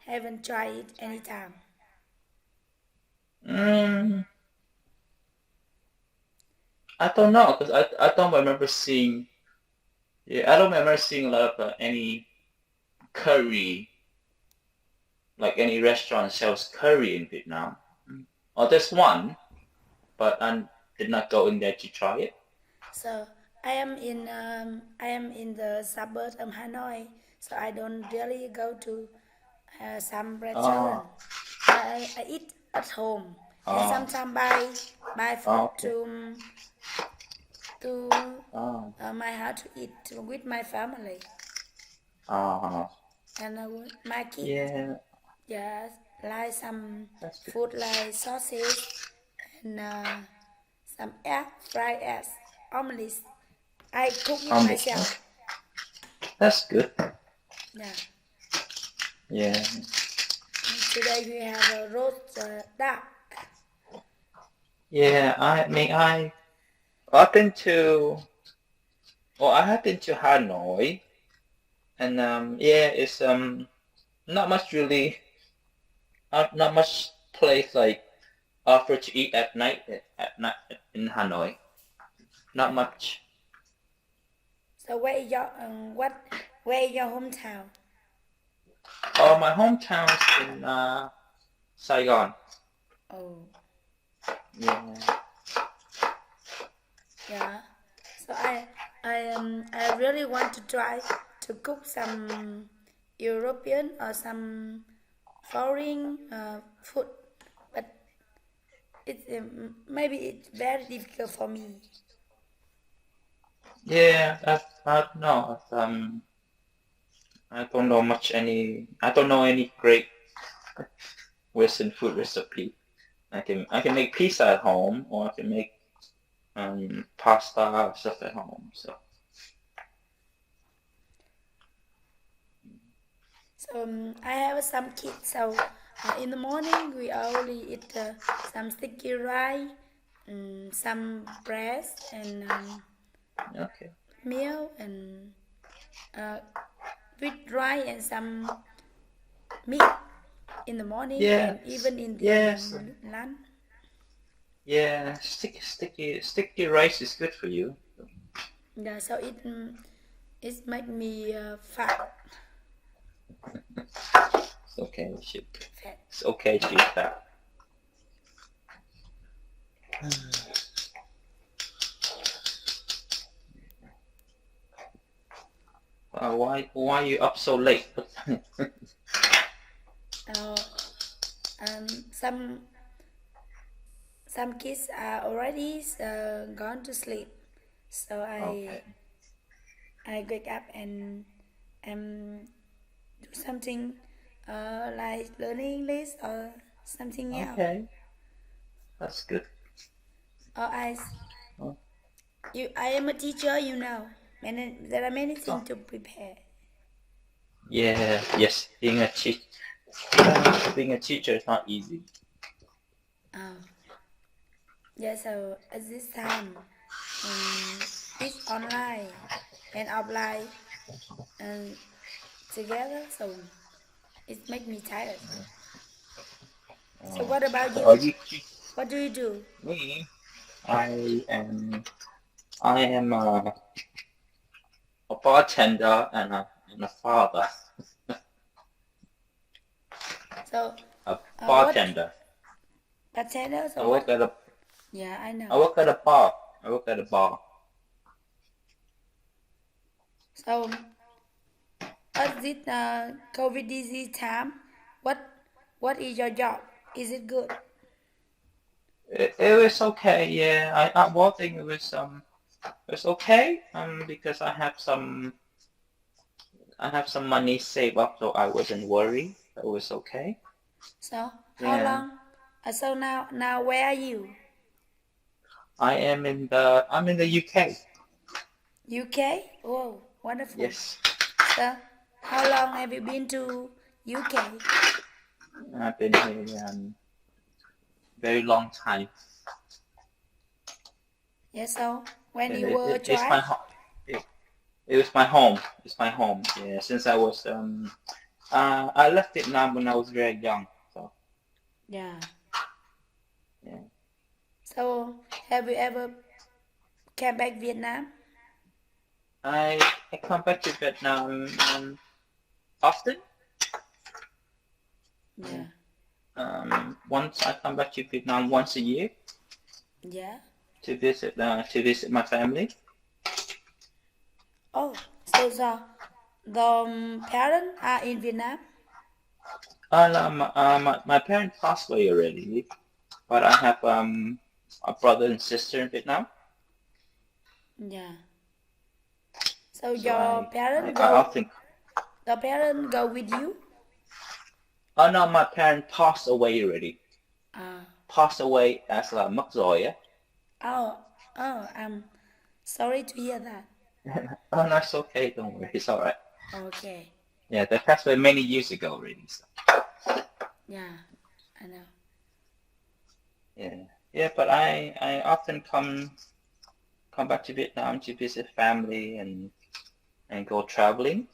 haven't tried it anytime. Mm, I don't know because I don't remember seeing. Yeah, I don't remember seeing a lot of any curry, like any restaurant sells curry in Vietnam. Oh, there's one, but I did not go in there to try it. So I am in the suburb of Hanoi, so I don't really go to some restaurant. Oh, I eat at home and oh, sometimes buy oh, food okay. to Oh, my house to eat with my family oh, and my kids. yeah, Yes, like some that's good. food like sausage and some egg, fried eggs, omelets. I cook it myself. That's, that's good. Yeah. Yeah, And today we have a roast duck. yeah. I mean, I've been to, well, I have been to Hanoi, and yeah, it's not much really, not much place like offer to eat at night in Hanoi. Not Yeah. much. So where is your where is your hometown? Oh, my hometown's in Saigon. Oh, Yeah. yeah. So I really want to try to cook some European or some foreign food, but maybe it's very difficult for me. Yeah, I don't know. I don't know much I don't know any great Western food recipe. I can make pizza at home, or I can make pasta stuff at home. So So I have some kids. So in the morning we only eat some sticky rice, some bread, and okay. meal, and uh, with rice and some meat in the morning and Yes. even in Yes. the lunch. Yeah. Sticky rice is good for you. Yeah, so it make me fat. It's okay. Fat. It's okay to eat that. Why are you up so late? Uh, um, some some kids are already gone to sleep, so Okay. I wake up and do something like learning English or something else. Okay. That's good. Or Oh, I am a teacher, there are many oh, things to prepare. yeah. Yes. Being a teacher is not easy. Oh, yeah. So at this time, it's online and offline and together, so it make me tired. So Oh, what about so are you? you What do you do? me? I am. I am a bartender and a father. So A what bartender. bartender? I So work what? at a Yeah, I I know. work at a bar. I work at a bar. So at this COVID disease time, what what is your job? Is it good? It was okay. Yeah. At working it was okay. Because I have some money saved up, so I wasn't worried. It was okay. So how Yeah. long? So now where are you? I'm in the UK. UK? Oh, wonderful. Yes. So how long have you been to UK? I've been here very long time. Yeah. So when And you were it's my child? home. It was my home. It's my home. Yeah. Since I was I left Vietnam when I was very young. So Yeah. yeah. So have you ever came back Vietnam? I I come back to Vietnam often. Yeah. Yeah. Once I come back to Vietnam once a year Yeah. to visit my family. Oh, so the parents are in Vietnam? No, my parents passed away already, but I have a brother and sister in Vietnam, Yeah. So so your parents I go, often. the parents go with you? Oh no, my parents passed away already. Ah. Passed away as là mất rồi á. Oh, I'm sorry to hear that. Oh no, it's okay. Don't worry, it's all right. Okay. Yeah, they passed away many years ago already. So. Yeah, I know. Yeah, yeah, but I often come back to Vietnam to visit family and go traveling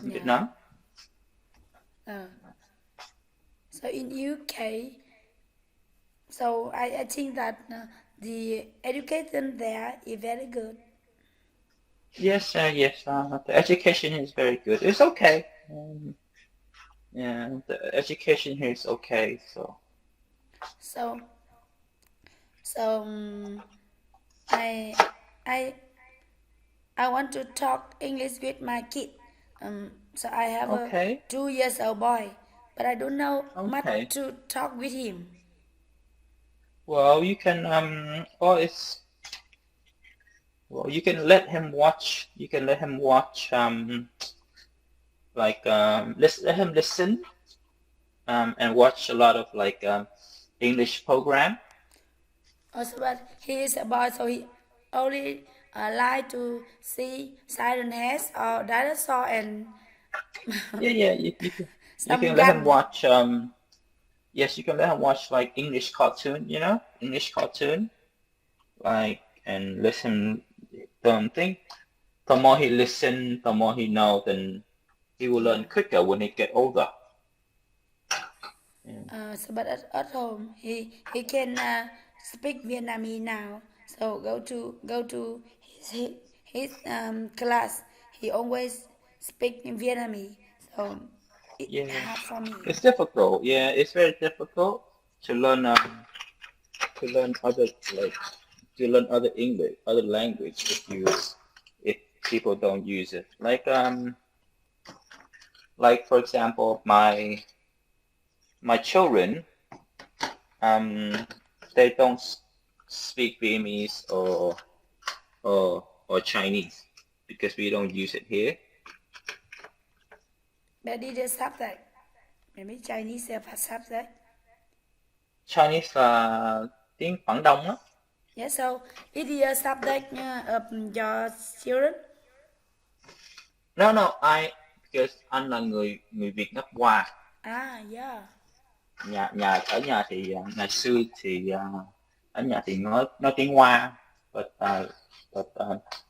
in Yeah. Vietnam. Uh, so in UK, so I think that the education there is very good. Yes, yes. The education is very good. It's okay. Yeah, the education here is okay. So So so I I I want to talk English with my kid. So I have a okay, 2 years old boy, but I don't know much okay. to talk with him. Well, you can well you can let him watch. You can let him watch like let him listen and watch a lot of like English program. Also, but he is a boy, so he only like to see Siren Heads or dinosaur and Yeah, yeah. You some can let him gun. watch yes, you can let him watch like English cartoon. English cartoon like and listen. Think the more he listen, the more he know, then he will learn Yeah. quicker when he get older. Yeah. So but at home he can speak Vietnamese now. So go to his class. He always speak in Vietnamese. So it Yeah, hard for me. it's difficult. Yeah, it's very difficult to to learn other like to learn other English, other language if people don't use it. Like for example, my children um they don't speak Vietnamese or Chinese because we don't use it here. But it is subject. Maybe Chinese have a subject. Chinese là tiếng Quảng Đông á. Yeah, so it is a subject of your children. No, because anh là người người Việt gốc Hoa. Ah, yeah. Nhà ở nhà thì ngày xưa thì ở nhà thì nói tiếng Hoa, but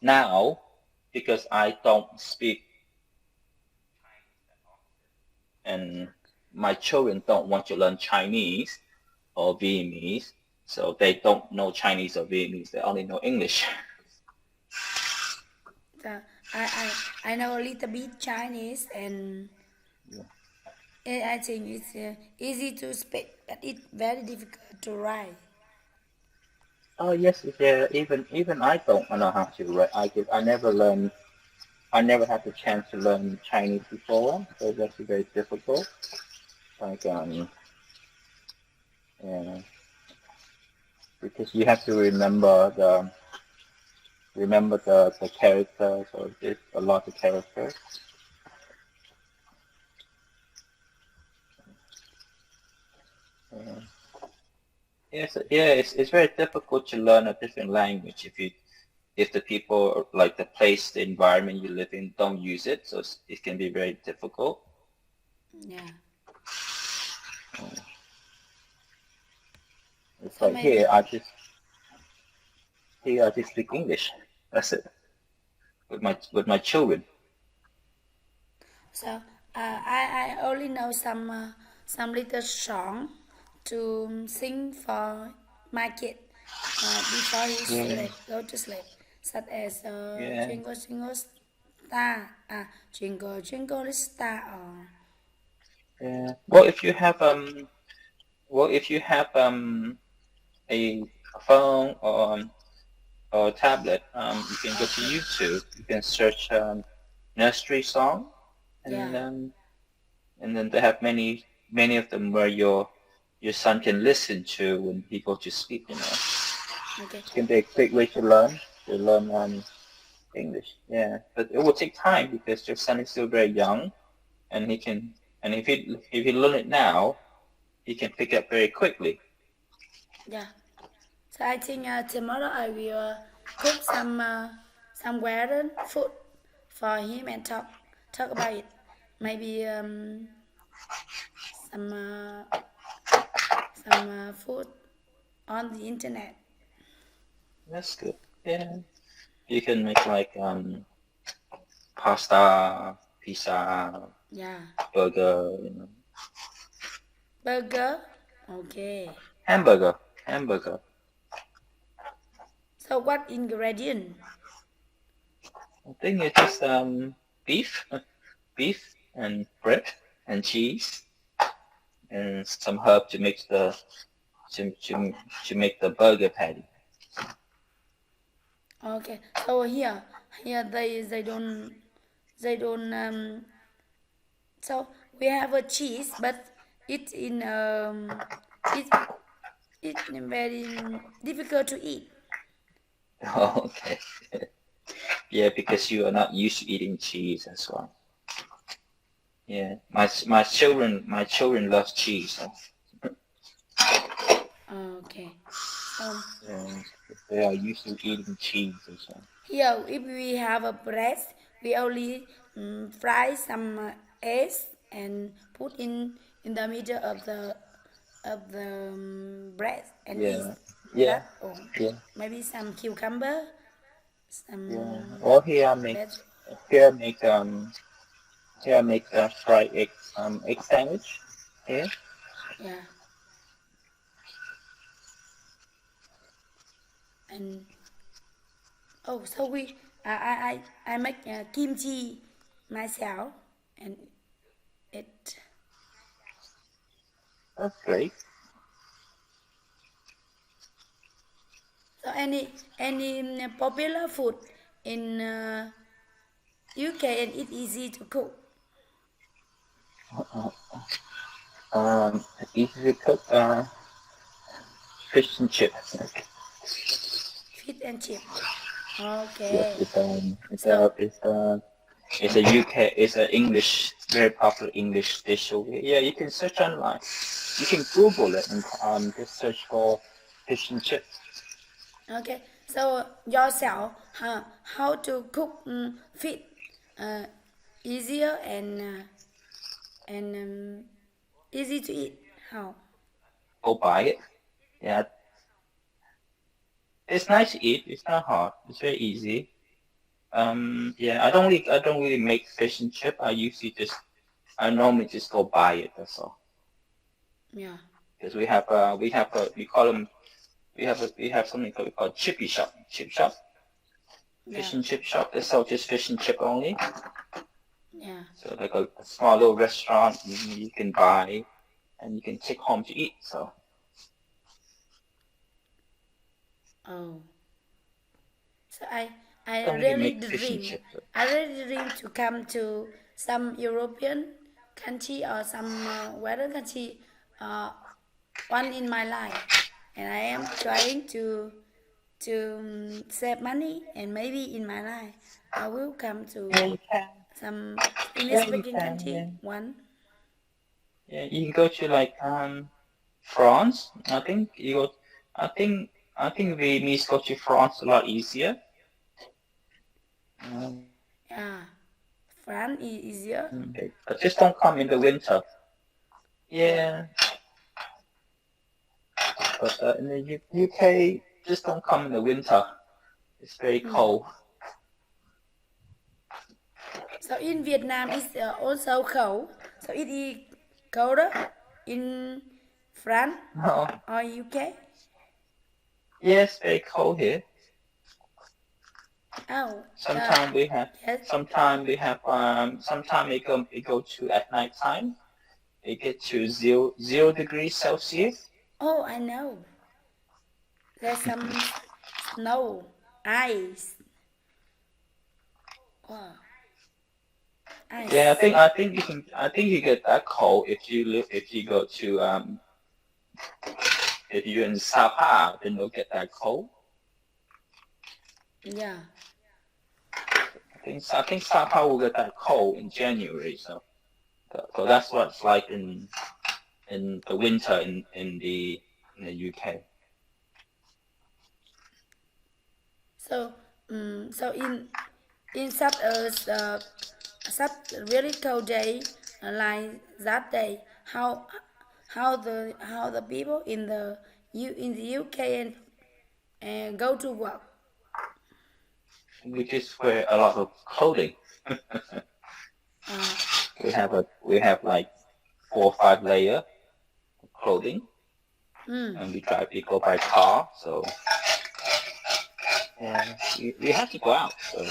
now because I don't speak and my children don't want to learn Chinese or Vietnamese, so they don't know Chinese or Vietnamese. They only know English. So I know a little bit Chinese and I think it's easy to speak, but it's very difficult to write. Oh yes, yeah. Even I don't know how to write. I never learned. I never had the chance to learn Chinese before, so it's actually very difficult. Like yeah, because you have to remember the characters or there's a lot of characters. Yeah. Yes, yeah, it's very difficult to learn a different language if the people like the place, the environment you live in don't use it, so it can be very difficult. Yeah. It's So like maybe here I just speak English. That's it with my children. so I only know some little song to sing for my kid before he Yeah, sleep, go to sleep, such as yeah, Jingle Jingle Star, Jingle Jingle Little Star, or yeah. Well, if you have a phone or tablet, you can go to okay, YouTube. You can search nursery song, yeah, and then they have many of them where your son can listen to when he goes to sleep. okay, It can be a quick way to learn English. Yeah, but it will take time because your son is still very young, and he can and if he learn it now, he can pick up very quickly. yeah. So I think tomorrow I will cook some Western food for him and talk about it. Maybe some food on the internet. That's good. Yeah, you can make like pasta, pizza, Yeah, burger. burger. Okay. Hamburger, hamburger. So what ingredient? I think it's just beef, beef and bread and cheese and some herb to to to make the burger patty. Okay. So here they don't so we have a cheese, but it's in it it's very difficult to eat. Oh, okay. Yeah, because you are not used to eating cheese as well. Yeah, my children love cheese. So, Okay. So yeah, they are used to eating cheese as well. here, if we have a breast, we only fry some eggs and put in the middle of the bread and eat Yeah, yeah, that, or yeah, maybe some cucumber, yeah. some Or here I make fried egg sandwich. Yeah. yeah, and oh, so I make kimchi myself, and it. That's great. So any popular food in UK and it easy to cook. Uh, easy to cook. Fish and chips. Fish and chip. Yes, Okay. So it's a UK, it's an English, very popular English dish over here. Yeah, you can search online. You can Google it and just search for fish and chips. okay. So yourself, how to cook fish uh, easier and easy to eat. How? Go buy it. Yeah, it's nice to eat. It's not hard. It's very easy. Yeah, I don't really make fish and chip. I normally just go buy it. That's all. Yeah. Because we call them we have something called chippy shop, chip shop, Yeah. fish and chip shop. They sell just fish and chip only. Yeah. So like a small little restaurant you can buy and you can take home to eat. So Oh. So I don't really really make fish and dream. chips. I really dream to come to some European country or some Western country uh, one in my life, and I am trying to save money, and maybe in my life I will come Yeah, to you can. some English Yeah, you speaking can. country Yeah, one. yeah. You can go to like France. I think Vietnamese go to France a lot easier. Um, Yeah, France is easier. but just don't come in the winter. Yeah. Yeah, but in the UK, just don't come in the winter. It's very Hmm. cold. So in Vietnam it's also cold. So it is colder in France No. or UK. Yes, very cold here. Oh, Sometimes we have, yes. sometimes it go to at night time. It get to zero degrees Celsius. Oh, I know. There's some snow, ice. Wow, Yeah, ice. I think you get that cold if you go to if you're in Sapa, then you'll get that cold. Yeah. I think Sapa will get that cold in January. So that's what it's like in the winter in the UK. So, so in such really cold day like that day, how the people in the UK and go to work. We just wear a lot of clothing. Uh, We have like 4 or 5 layer of clothing, and we go by car. So yeah, we have to go out. So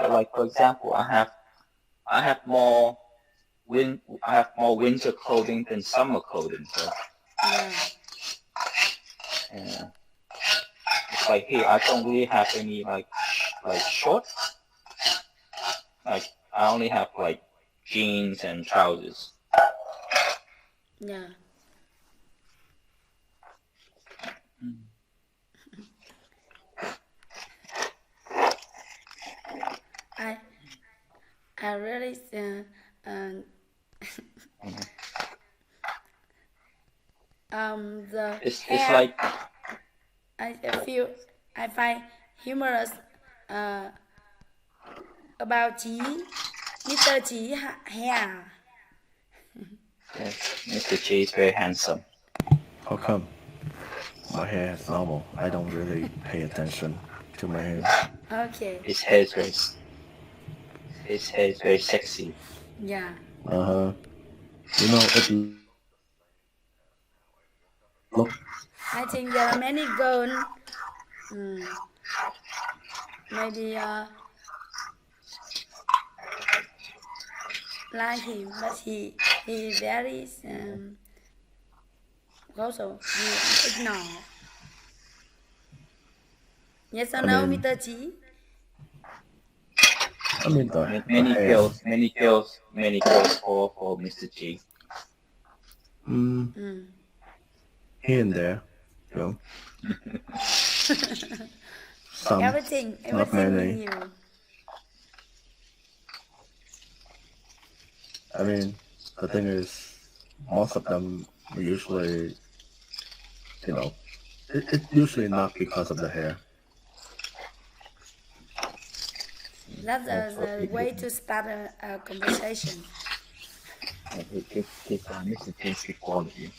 like for example, I have more winter clothing than summer clothing. So yeah. yeah, it's like here I don't really have any like shorts. Like I only have like jeans and trousers. Yeah. I I really the It's hair like I find humorous uh, about Mr. Chí hair. yes, Mr. Chi is very handsome. How come? My hair is normal. I don't really pay attention to my hair. Okay. His hair is very sexy. Yeah. Uh-huh. You know, it look I think there are many girls maybe like him, but he very also he ignore. Yes or I no, mean, Mr. Chí? the hair. Many girls fall for Mr. Chi. Mm, here and there, you know. Some, Everything not in many. you. I mean, the thing is, most of them usually, you know, it's usually not because of the hair. That's That's what the people. way to start a conversation. It's Mr. Chi's quality.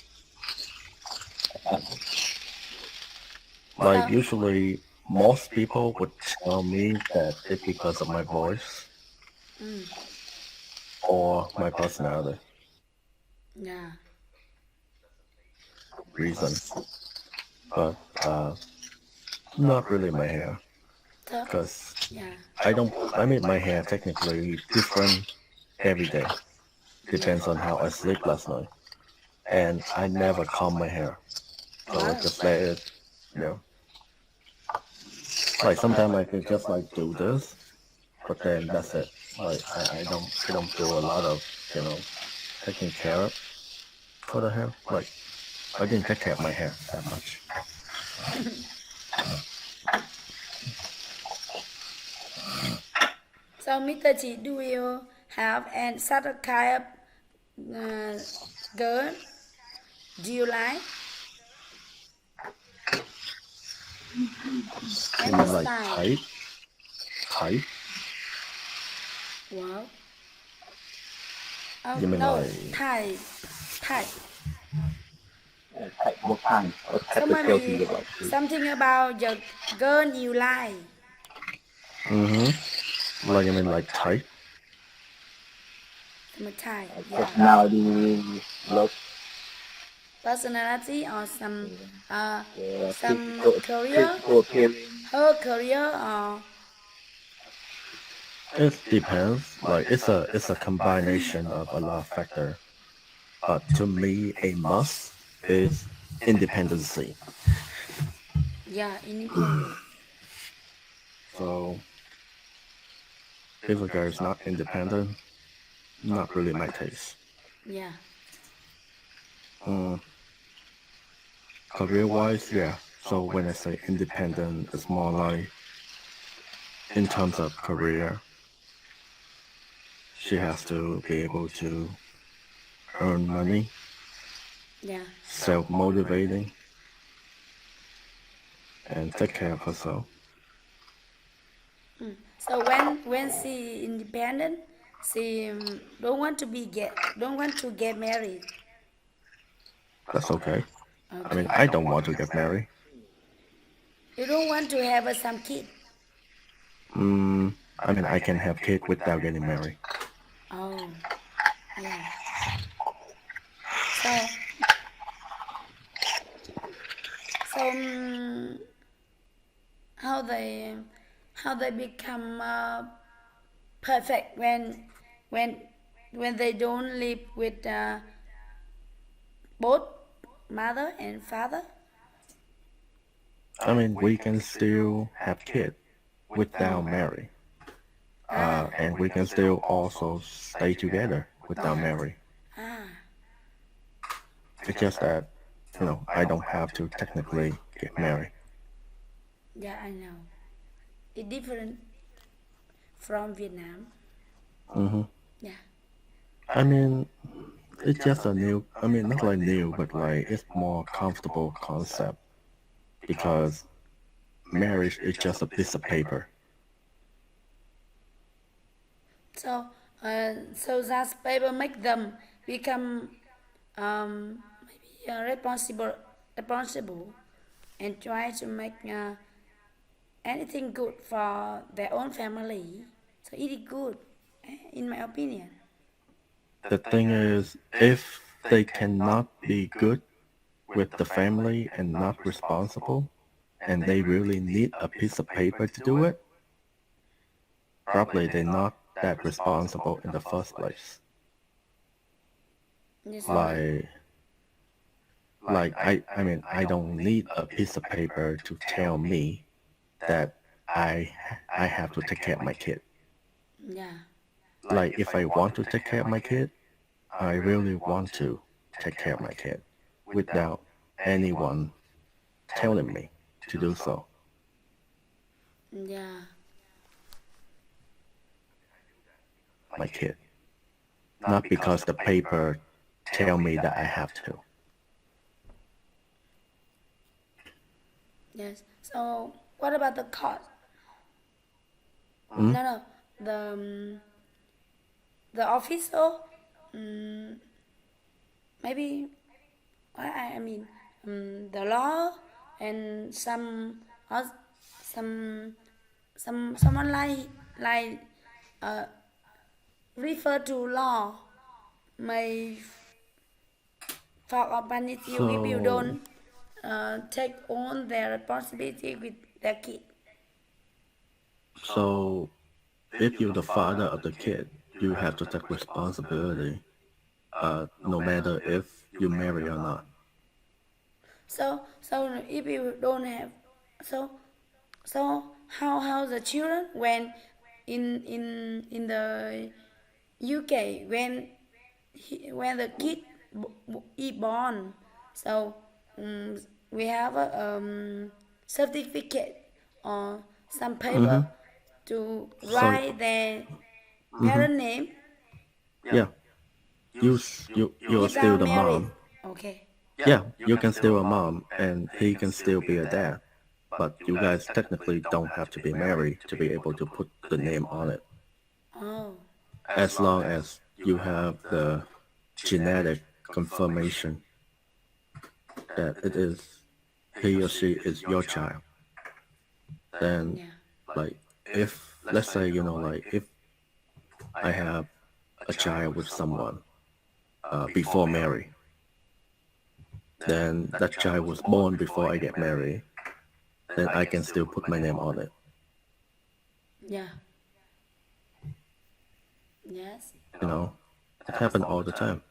Like So usually, most people would tell me that it's because of my voice or my personality yeah. reason, but not really my hair, So because yeah. I don't. I make my hair technically different every day. Depends on how I sleep last night, and I never comb my hair, so I Wow. just let it, you know. Like sometimes I can just like do this, but then that's it. Like I don't do a lot of, you know, taking care for the hair. Like I didn't take care of my hair that much. So Mr. Chí, do you have and such a kind of girl? Do you like You any mean like style? type? Wow. Oh You mean no, like Thai. What So type of girl do maybe you like? something about your girl you like. Like I mean, like type. Some type, yeah. Personality, look, Personality or uh some physical, career, physical appearance. her career or It depends. Like it's a combination of a lot of factor. But to me, a must is independency. yeah, independent. So if a guy is not independent, not really my taste. Yeah. Career-wise, yeah. So when I say independent, it's more like in terms of career, she has to be able to earn money, Yeah. self-motivating, and take care of herself. So when she independent, she don't want to get married. That's okay. I mean, Okay. I don't want to get married. You don't want to have some kid. I mean, I can have kids without getting married. Oh, yeah. So so how they how they become perfect when when they don't live with both mother and father. I mean, we can still have kids without marry, Ah, and we can still also stay together without marry. ah, It's just that, I don't have to technically get married. yeah, I know. It's different from Vietnam. Yeah. I mean, it's just a new, I mean, not like new, but like it's more comfortable concept because marriage is just a piece of paper. So that paper make them become maybe responsible and try to make anything good for their own family. So it is good, in my opinion. The thing is, if they cannot be good with the family and not responsible, and they really need a piece of paper to do it, probably they're not that responsible in the first place. Yes, Like, I mean, I don't need a piece of paper to tell me that I have to take care of my kid. yeah, Like, if I want to take care of my kid, I really want to take care of my kid without anyone telling me to do so. yeah, My kid, not because the paper tell me that I have to. yes. So what about the cost? No, no, the official, maybe I mean the law and oth- some someone like uh, refer to law may for punish you if you So, don't take on their responsibility with their kid. so if you're the father of the kid, you have to take responsibility, no matter if you marry or not. So if you don't have, so so how the children when in the UK when the kid is born, so we have a certificate or some paper to So, write their parent name yeah, you're still without the married. mom. Okay. Yeah, you can still a mom, and he can still be a dad. But you guys technically don't have to be married to be able to put the name on it, Oh, as long as you have the genetic confirmation that it is he or she is your child. Then, yeah. like, if let's say, like if I have a child with someone before marry, then that child was born before I get married, then I can still put my name on it. Yeah. Yes. It happens all the time.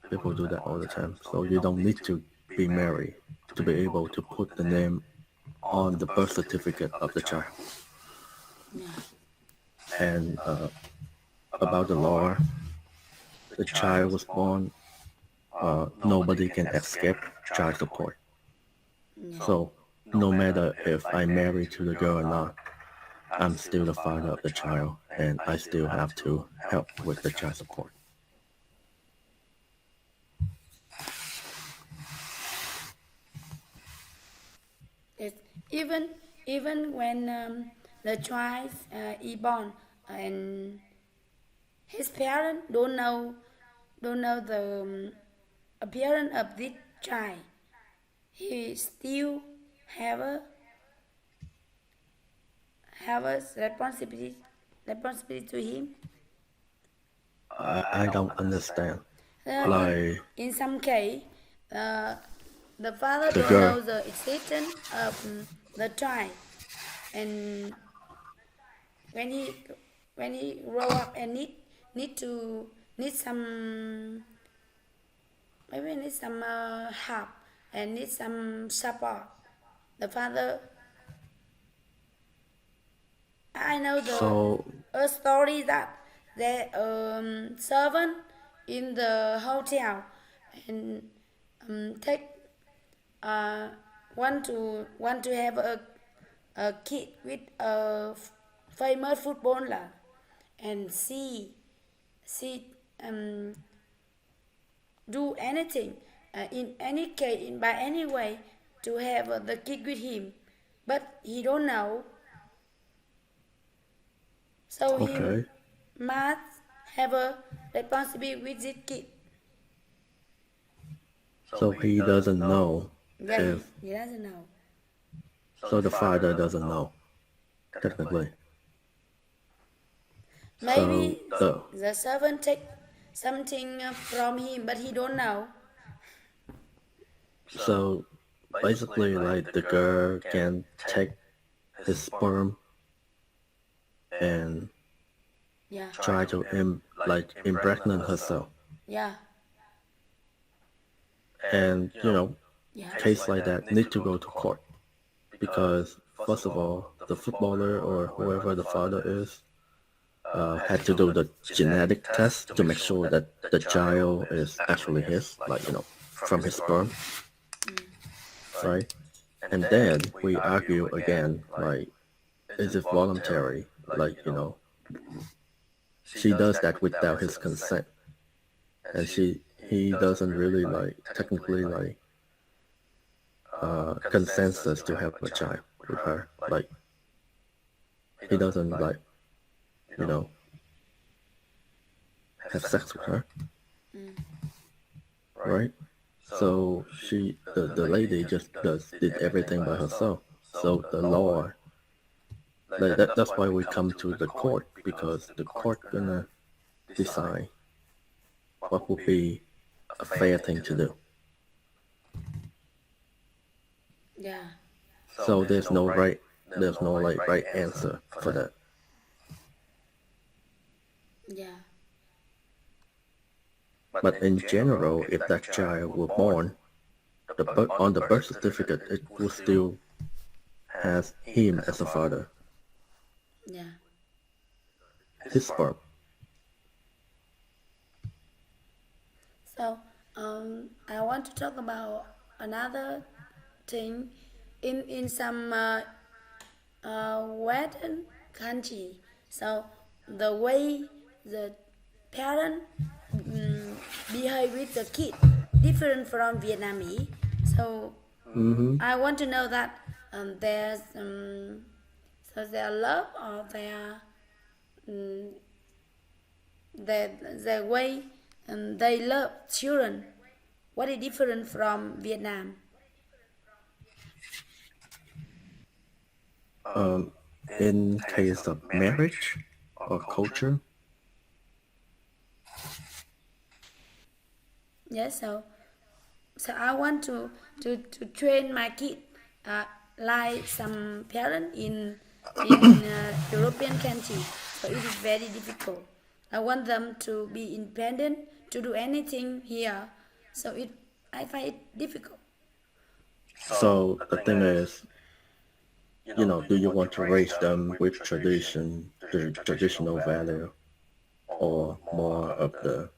People do that all the time. So you don't need to be married to be able to put the name on the birth certificate of the child. Yeah. And about the law, the child was born, nobody can escape child support. Yeah. So no matter if I marry to the girl or not, I'm still the father of the child, and I still have to help with the child support. It's even when the child is born and his parents don't know the appearance of this child, he still have a responsibility to him. I don't understand. Uh, Like in some case, the father the don't girl. know the existence of the child, and when he grow up and need some maybe need some help and need some support, the father. I know So a story that the servant in the hotel and take uh, want to have a kid with a famous footballer and see do anything in any case in by any way to have the kid with him, but he don't know, so he okay. must have a responsibility with this kid. So he doesn't know Yeah, if he doesn't know. so the father doesn't know technically. So Maybe the the servant take something from him, but he don't know. so basically like the girl can take his sperm and Yeah, try to impregnate herself. yeah, And yeah, case like that need to go to court because first of all, the footballer or whoever the father is had to do the genetic test to make sure that the child is actually his, like from his sperm, right? And then we argue again, like, is it voluntary? Like, she does that without his consent, and he doesn't really like technically like consensus to have a child with her. Like, he doesn't like you know have sex with her, right? So the lady just did everything by herself. So the law, like that's why we come to the court because the court gonna decide what would be a fair thing to do. yeah, So there's no like right answer for that. yeah, But in general, if that child were born, on the birth certificate, it will still has him as a father, yeah. his sperm. So I want to talk about another thing in some Western country. So the way the parent behave with the kid different from Vietnamese. So I want to know that there's so their love or um, their way they love children. What is different from Vietnam? in case of marriage or culture. Yes, so I want to train my kid like some parent in European country. So it is very difficult. I want them to be independent to do anything here. So I find it difficult. So the thing is, do you want to raise them with the traditional value, or more of the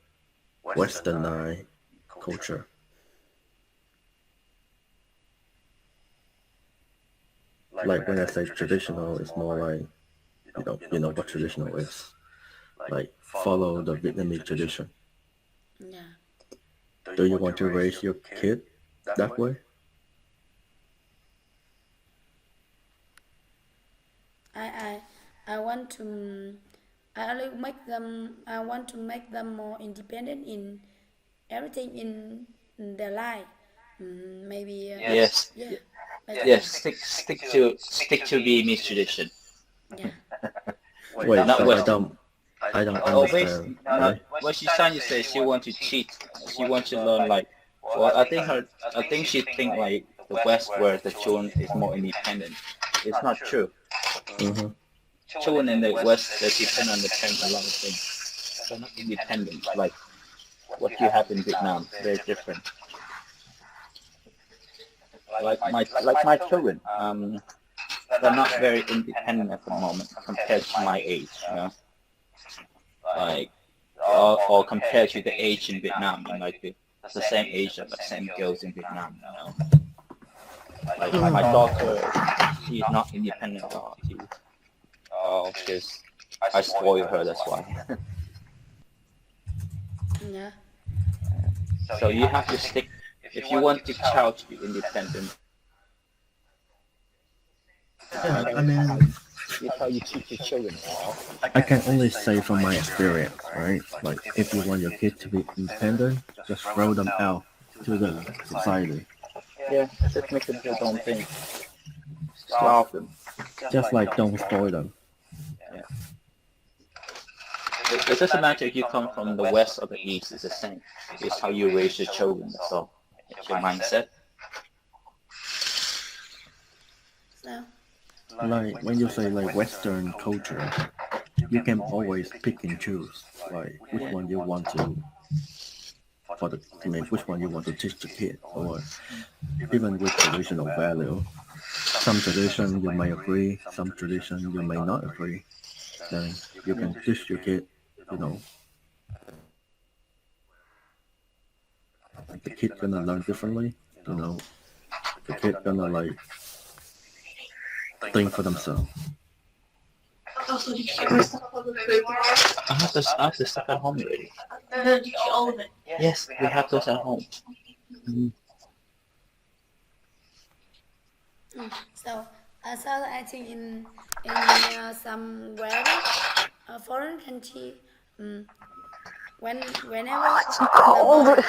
westernized culture? Like when I say traditional, it's more like what traditional is. Like follow the Vietnamese tradition. Yeah. Do you want to raise your kid that way? I I I want to I only make them I want to make them more independent in everything in their life. Maybe Yes, yeah, like yes. Stick to Vietnamese tradition. yeah. Wait, Not so Western. I don't Always, understand. no. Right? What she's trying to say, she want to cheat. She want to learn like. Well, I think she think like the West where the children is more independent. It's not true. Mm-hmm. Children in the West they depend on the parents a lot of things. They're not independent like what you have in Vietnam. Very different. Like my children. They're not very independent at the moment compared to my age. Like or compared to the age in Vietnam, like the same age of the same girls in Vietnam. Like my daughter, she's not independent at all. Because I spoil her. That's why. Yeah. So you have to stick. If you want your child to be independent, Yeah, I mean, it's how you teach your children. I can only say from my experience, right? Like, if you want your kid to be independent, just throw them out to the society. Yeah, just make them do their own thing. Starve them. Just like don't spoil them. It doesn't matter if you come from the West or the East. It's the same. It's how you raise your children. That's all. It's your mindset. So Like when you say like Western culture, you can always pick and choose, like which one you want to which one you want to teach the kid, or even with traditional value. Some tradition you may agree, some tradition you may not agree. Then you can teach your kid, you know, the kid gonna learn differently, you know, the kid gonna like think for themselves. Also, did you get my stuff on the paper? I have the stuff at home already. No, did you get all of it? Yes, we have those at home. so I think in some very foreign country, whenever the mom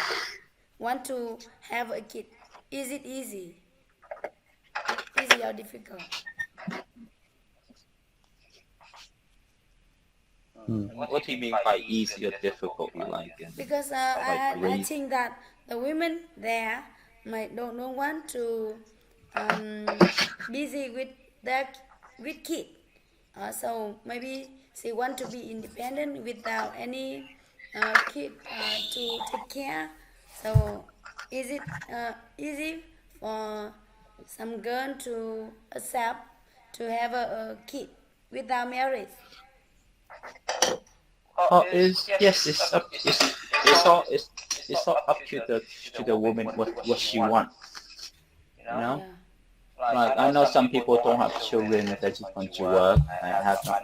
want to have a kid, is it easy or difficult? What do you mean by easy or difficult? You like it? Because I raise- think that the women there might don't want to busy with their with kid. So maybe she want to be independent without any kid to take care. So is it easy for some girl to accept to have a kid without marriage? Oh, yes, it's all up to the woman what she wants. You know, Yeah. like I know some people don't have children, they just want to work.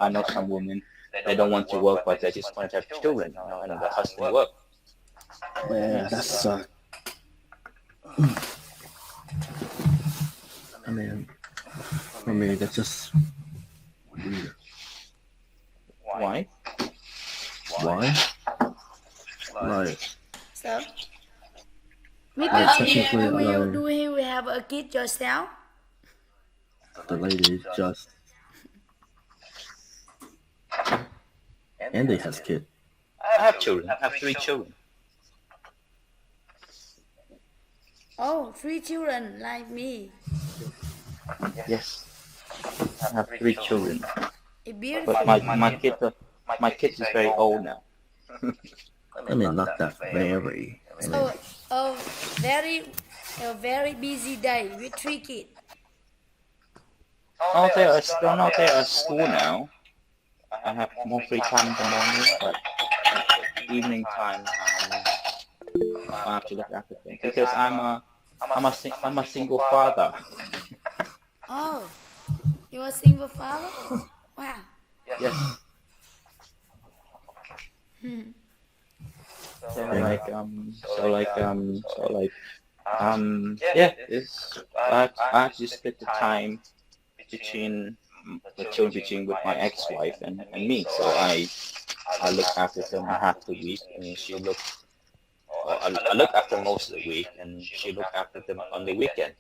I know some women they don't want to work, but they just want to have children. And the husband work. Yeah, that sucks. I mean, for me, that's just weird. Why? Why? Like, So like technically, do you have a kid yourself? the lady just Andy has kids. I have children. I have 3 children. Oh, 3 children like me. Yes, I have 3 children. It's beautiful. But my kids is very old now. I mean, not that very. I mean, So a very busy day with 3 kids. Oh, they are at school now. I have more free time in the morning, but evening time I have to look after them because I'm a single father. Oh, you're a single father? Wow. Yes. Yeah, I have to split the time between with my ex-wife and me. So I look after them half the week, and I look after most of the week, and she look after them on the weekend.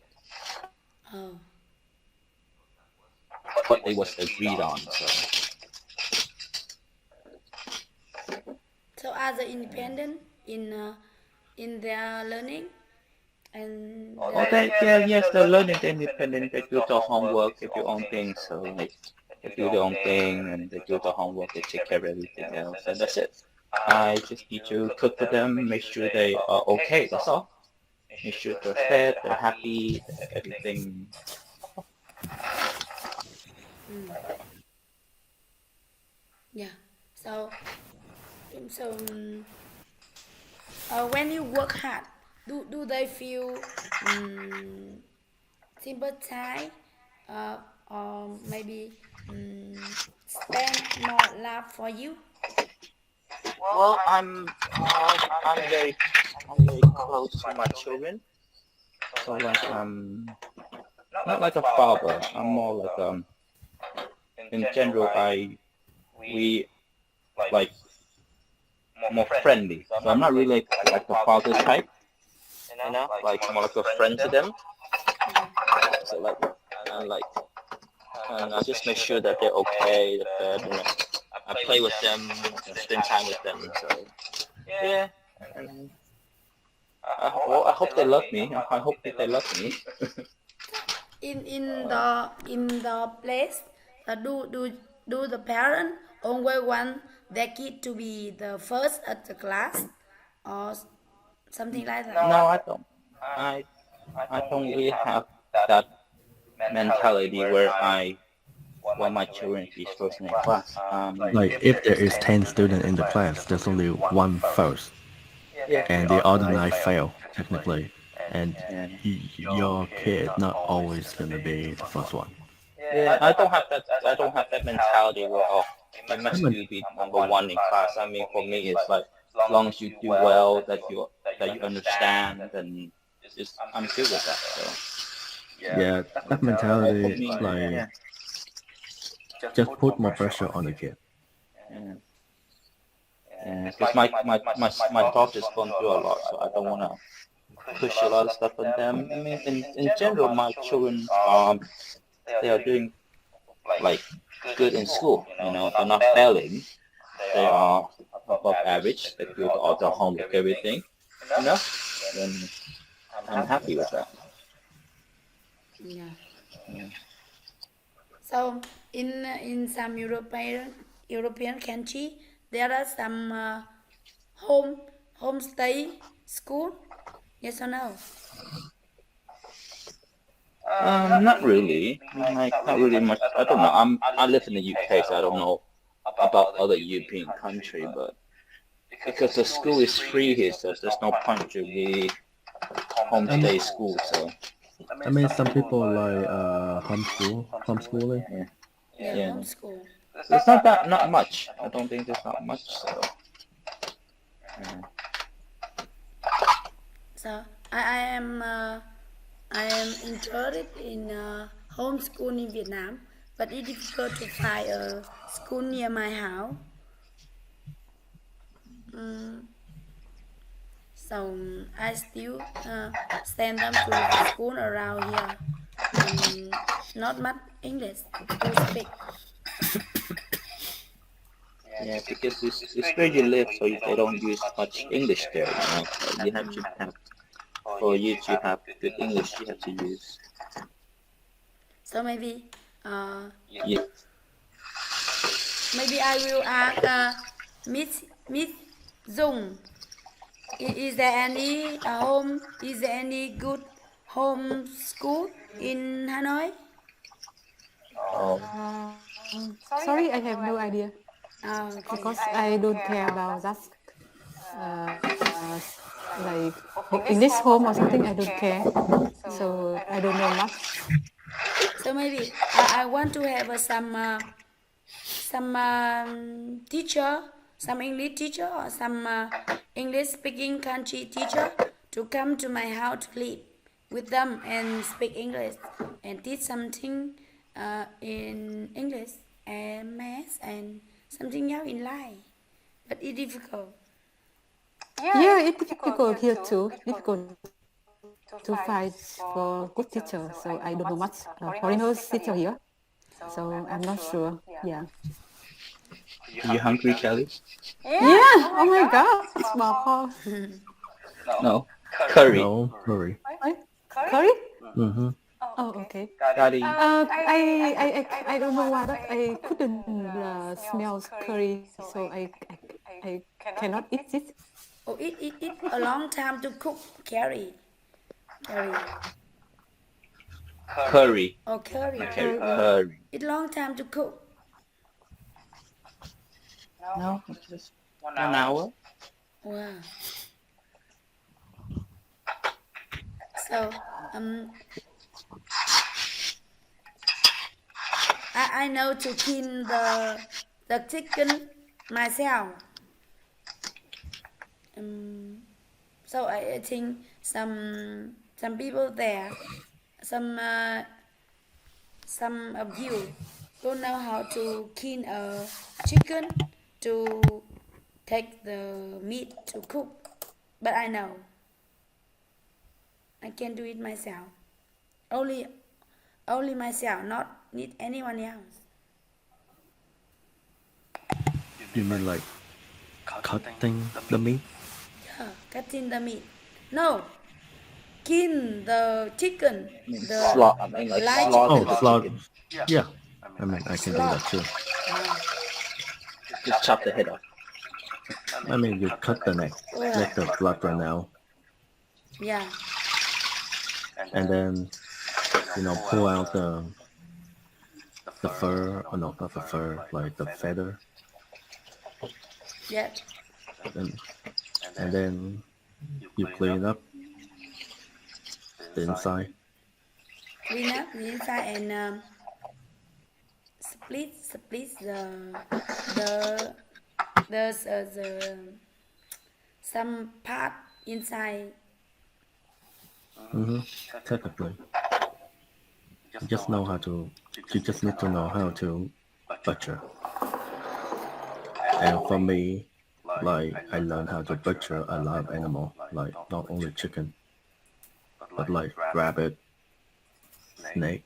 Oh. What it was agreed on. So are they independent in their learning? And Yes, they're learning. They're independent. They do their homework. They do their own things. So like they do their own thing, and they do their homework. They take care of everything else, and that's it. I just need to cook for them, make sure they are okay. That's all. Make sure they're fed, they're happy, everything. Yeah. So when you work hard, do they feel sympathize or maybe spend more love for you? Well, I'm very close to my children. So like not like a father. I'm more like in general we like more friendly. So I'm not really like the father type. You know, like more like a friend to them. So like and I just make sure that they're okay, they're fed, and I play with them, and spend time with them. So yeah, and I hope they love me. I hope that they love me. In the place, do the parent always want their kid to be the first at the class or something like that? No, I don't. I don't really have that mentality where I want my children to be first in their class. like if there is 10 students in the class, there's only one first, and the other 9 fail technically, and your kid not always gonna be the first one. Yeah, I don't have that mentality where you must be number 1 in class. I mean, for me, it's like as long as you do well, that you understand, then I'm good with that. So Yeah, that mentality for me, like just put more pressure on the kid. because my daughter's gone through a lot, so I don't want to push a lot of stuff on them. I mean, in general, my children they are doing like good in school. You know, they're not failing. They are above average. They do all their homework, everything. You know, and I'm happy with that. Yeah. So in some European country, there are some homestay school. Yes or no? Not really. Like, not really much. I don't know. I live in the UK, so I don't know about other European country. But because the school is free here, so there's no point to be homestay school. So I mean, some people like homeschooling. Yeah, homeschool. it's not much. I don't think there's not much. So So I am interested in homeschool in Vietnam, but it's difficult to find a school near my house. So I still send them to the school around here. Not much English to speak. Yeah, because it's where you live, so they don't use much English there. So you have to have for you to have good English, you have to use. So maybe Yeah. maybe I will ask Miss Dung. Is there any home? Is there any good home school in Hanoi? Oh, Sorry, I have no idea Okay. because I don't care about that. Like English home or something, I don't care. So I don't know much. So maybe I want to have some teacher, some English teacher, or some English speaking country teacher to come to my house to live with them and speak English and teach something in English and math and something else in life. But it's difficult. Yeah, it's difficult here too. Difficult to find for good teacher. So I don't know much foreigners teacher here. So I'm not sure. Yeah. are you hungry, Kelly? Yeah. Oh my God. Bò kho. No. Curry. No, curry. Curry? Mm-hmm. Oh, okay. Curry. I don't know why, but I couldn't smell curry, so I cannot eat it. Oh, it a long time to cook curry. Curry. Oh, curry. Okay, curry. It long time to cook. No, it's just 1 hour. Wow. So, I know to clean the chicken myself. So I think some people there, some of you don't know how to clean a chicken to take the meat to cook, but I know. I can do it myself. Only myself, not need anyone else. You mean like cutting the meat? Yeah, cutting the meat. No, clean the chicken. The Slaughter. I mean, like live slaughter Oh, the slaughter. chicken. Yeah. I mean, I can do that too. Just chop the head off. I mean, you cut the neck, let the blood run out, Yeah, and then, pull out the fur, or no, not the fur, like the feather, yeah. and then you clean up the inside. Clean up the inside and split the some part inside. Technically, you just need to know how to butcher. And for me, like, I learned how to butcher a lot of animal, like not only chicken, but like rabbit, snake,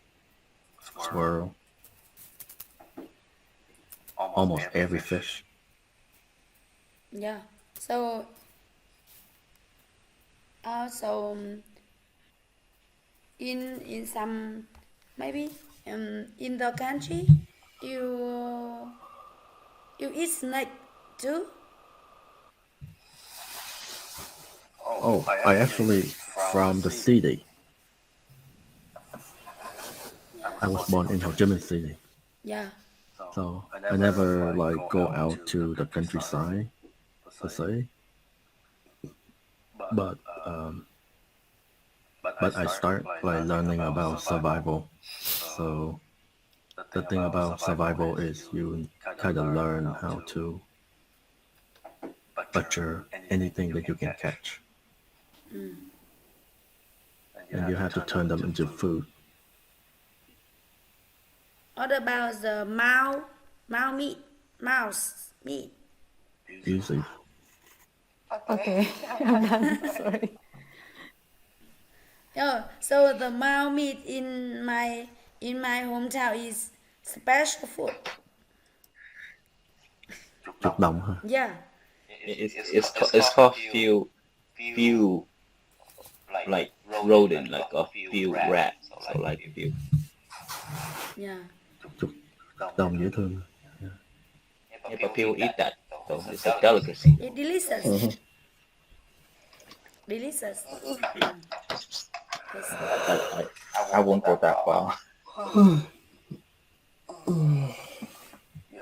squirrel, almost every fish. Yeah. So also in some maybe in the country you eat snake too. Oh, I actually from the city. I was born in Ho Chi Minh City, Yeah. so I never like go out to the countryside per se. But I start by learning about survival. So the thing about survival is you kind of learn how to butcher anything that you can catch, and you have to turn them into food. What about the mouse meat? Easy. Okay, I'm done. Sorry. Oh, so the mouse meat in my hometown is special food. Chuột đồng hả? Yeah. It's called few like rodent, like a few rats, so like few. Yeah. Chuột đồng dễ thương. Yeah, but people eat that, so it's a delicacy. It's delicious. Mhm. Delicious. Yeah. Yes. I won't go that far.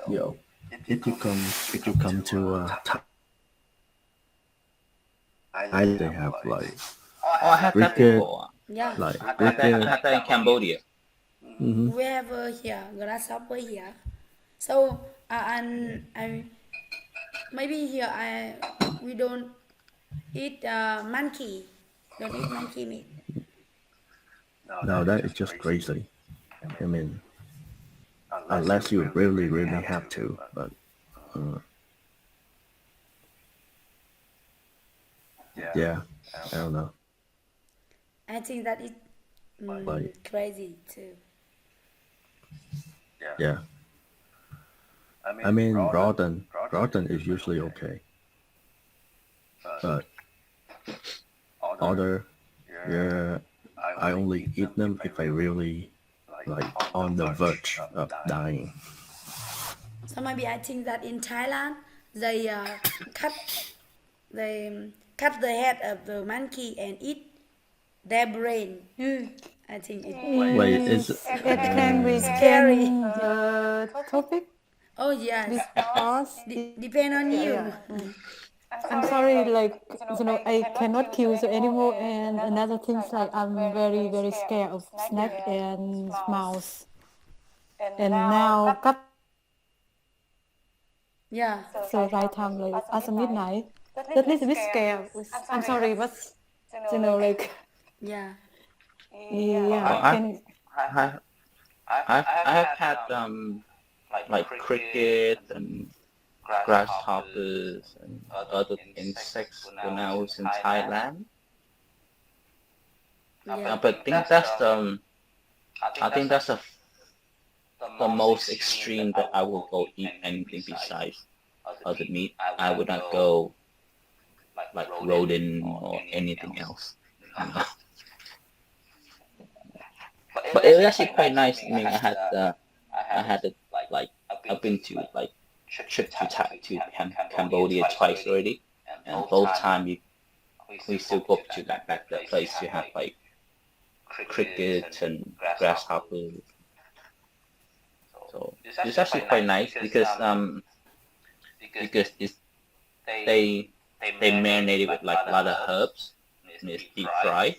Yo, if you come to Thailand, they have like Oh, I had that cricket, before. Yeah. like I cricket. had that in Cambodia. Mhm. We have here grasshopper here. So and I maybe here we don't eat monkey. Don't eat monkey meat. No, that is just crazy. I mean, unless you really have to, but yeah, I don't know. I think that is But- crazy too. Yeah, I mean, rotten is usually okay, but other, yeah, I only eat them if I really like on the verge of dying. So maybe I think that in Thailand they cut the head of the monkey and eat their brain. I think it. Wait, is Can we Scary. change the topic? Oh yes. Because Depend on you. I'm sorry, like, I cannot kill the animal, and another thing is like I'm very scared of snake and mouse. And now Yeah. so right time like at midnight, that little bit scared. I'm sorry, but like Yeah. yeah, I- can I have had like cricket and grasshoppers and other insects when I was in Thailand. Yeah. But I think that's the most extreme that I will go eat anything besides other meat. I would not go like rodent or anything else. You know? But it was actually quite nice. I mean, I had it like I've been to like trip to Cambodia twice already, and both time we still go up to that place to have like cricket and grasshoppers. So it's actually quite nice because it's they marinate it with like a lot of herbs and it's deep fried,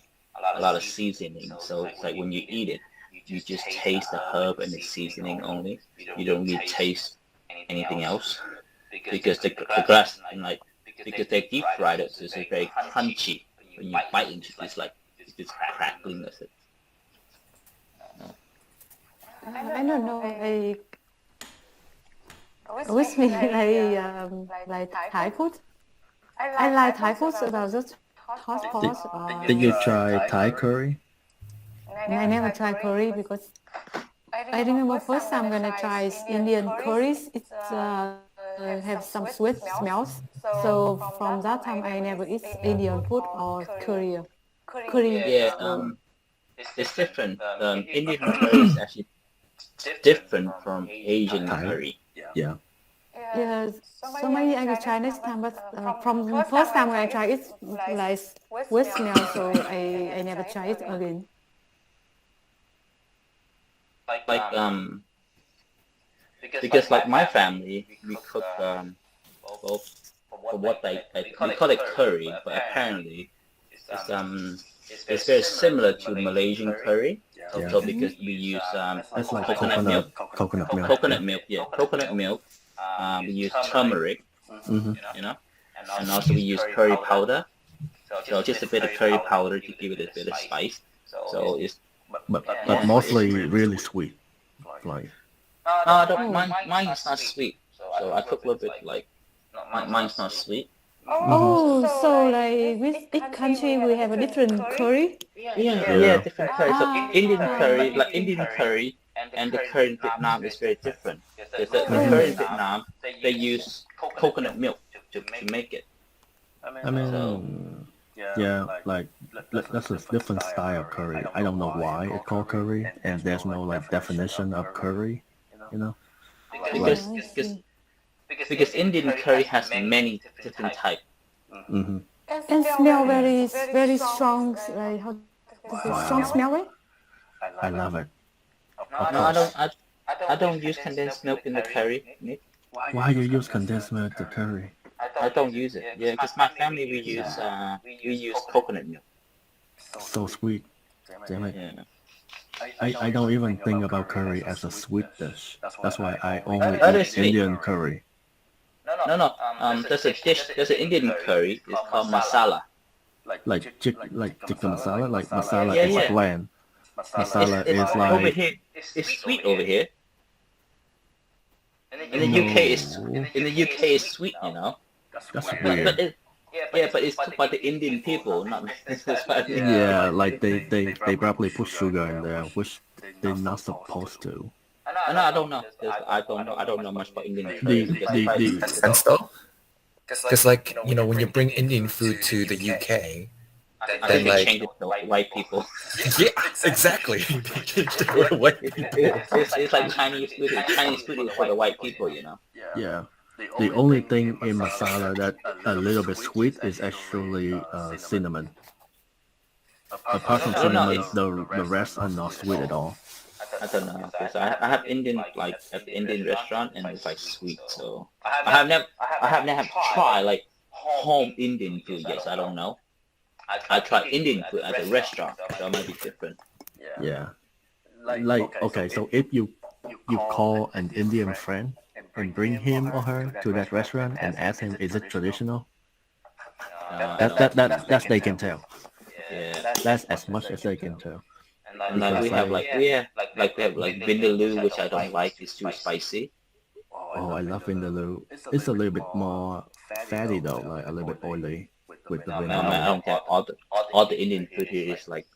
a lot of seasoning. So it's like when you eat it, you just taste the herb and the seasoning only. You don't really taste anything else because the grass and like because they deep fried it, so it's very crunchy. When you bite into it, it's like it's just crackling as it. I don't know. With me, like Thai food. I like Thai food about just hot pot. Did you try Thai curry? I never tried curry because I remember first time when I tried Indian curries, it have some sweet smells. So from that time, I never eat Indian food or curry. Yeah, it's different. Indian curry is actually different from Asian Thai. curry. Yeah. Yeah, so maybe I will try next time. But from the first time when I tried it, like with smell, so I never tried it again. Like because like my family, we cook well, for what we call it curry, but apparently it's very similar to Malaysian curry. Yeah. So because we use That's like coconut milk. coconut milk. Coconut milk, yeah, coconut milk. We use turmeric, Mhm. you know, and also we use curry powder. So just a bit of curry powder to give it a bit of spice. So it's But mostly really sweet. Like mine is not sweet. So I cook a little bit like mine's not sweet. Oh, so like with each country we have a different curry. Yeah, different curry. So Indian curry, and the curry in Vietnam is very different. Because the curry in Vietnam, they use coconut milk to make it. I mean, yeah, like that's a different style of curry. I don't know why it's called curry, and there's no like definition of curry, you know. Because Indian curry has many different types. Mm-hmm. And smell very strong, like how to say, strong smell, right? I love it. No, I don't use condensed milk in the curry, Nick. Why you use condensed milk to curry? I don't use it. Yeah, because my family we use coconut milk. So sweet. Damn it. Yeah. I don't even think about curry as a sweet dish. That's why I only That eat is sweet. Indian curry. No. There's a dish. There's an Indian curry. It's called masala. Like chicken masala. Like masala Yeah, is yeah. bland. Masala is over like here. It's sweet over here. In the UK it's sweet, you know. that's But weird. but it's cooked by the Indian people, not Yeah, like they probably put sugar in there, which they're not supposed to. No, I don't know. 'Cause I don't know much about Indian curry. The sense though, because like when you bring Indian food to the UK, I then think they like changed it to white people. yeah, exactly. It's like Chinese food. Chinese food is for the white people, you know. yeah, the only thing in masala that a little bit sweet is actually cinnamon. Apart from No, cinnamon, it's- the rest are not sweet at all. I don't know. 'Cause I have Indian like at the Indian restaurant and it's like sweet. So I have never tried like home Indian food. Yes, I don't know. I tried Indian food at a restaurant, so it might be different. Yeah, like okay, so if you call an Indian friend and bring him or her to that restaurant and ask him, is it traditional? That's they can tell. Yeah. That's as much as they can tell. And like we have like vindaloo, which I don't like. It's too spicy. Oh, I love vindaloo. It's a little bit more fatty though, like a little bit oily with the I vindaloo. don't care. All the Indian food here is like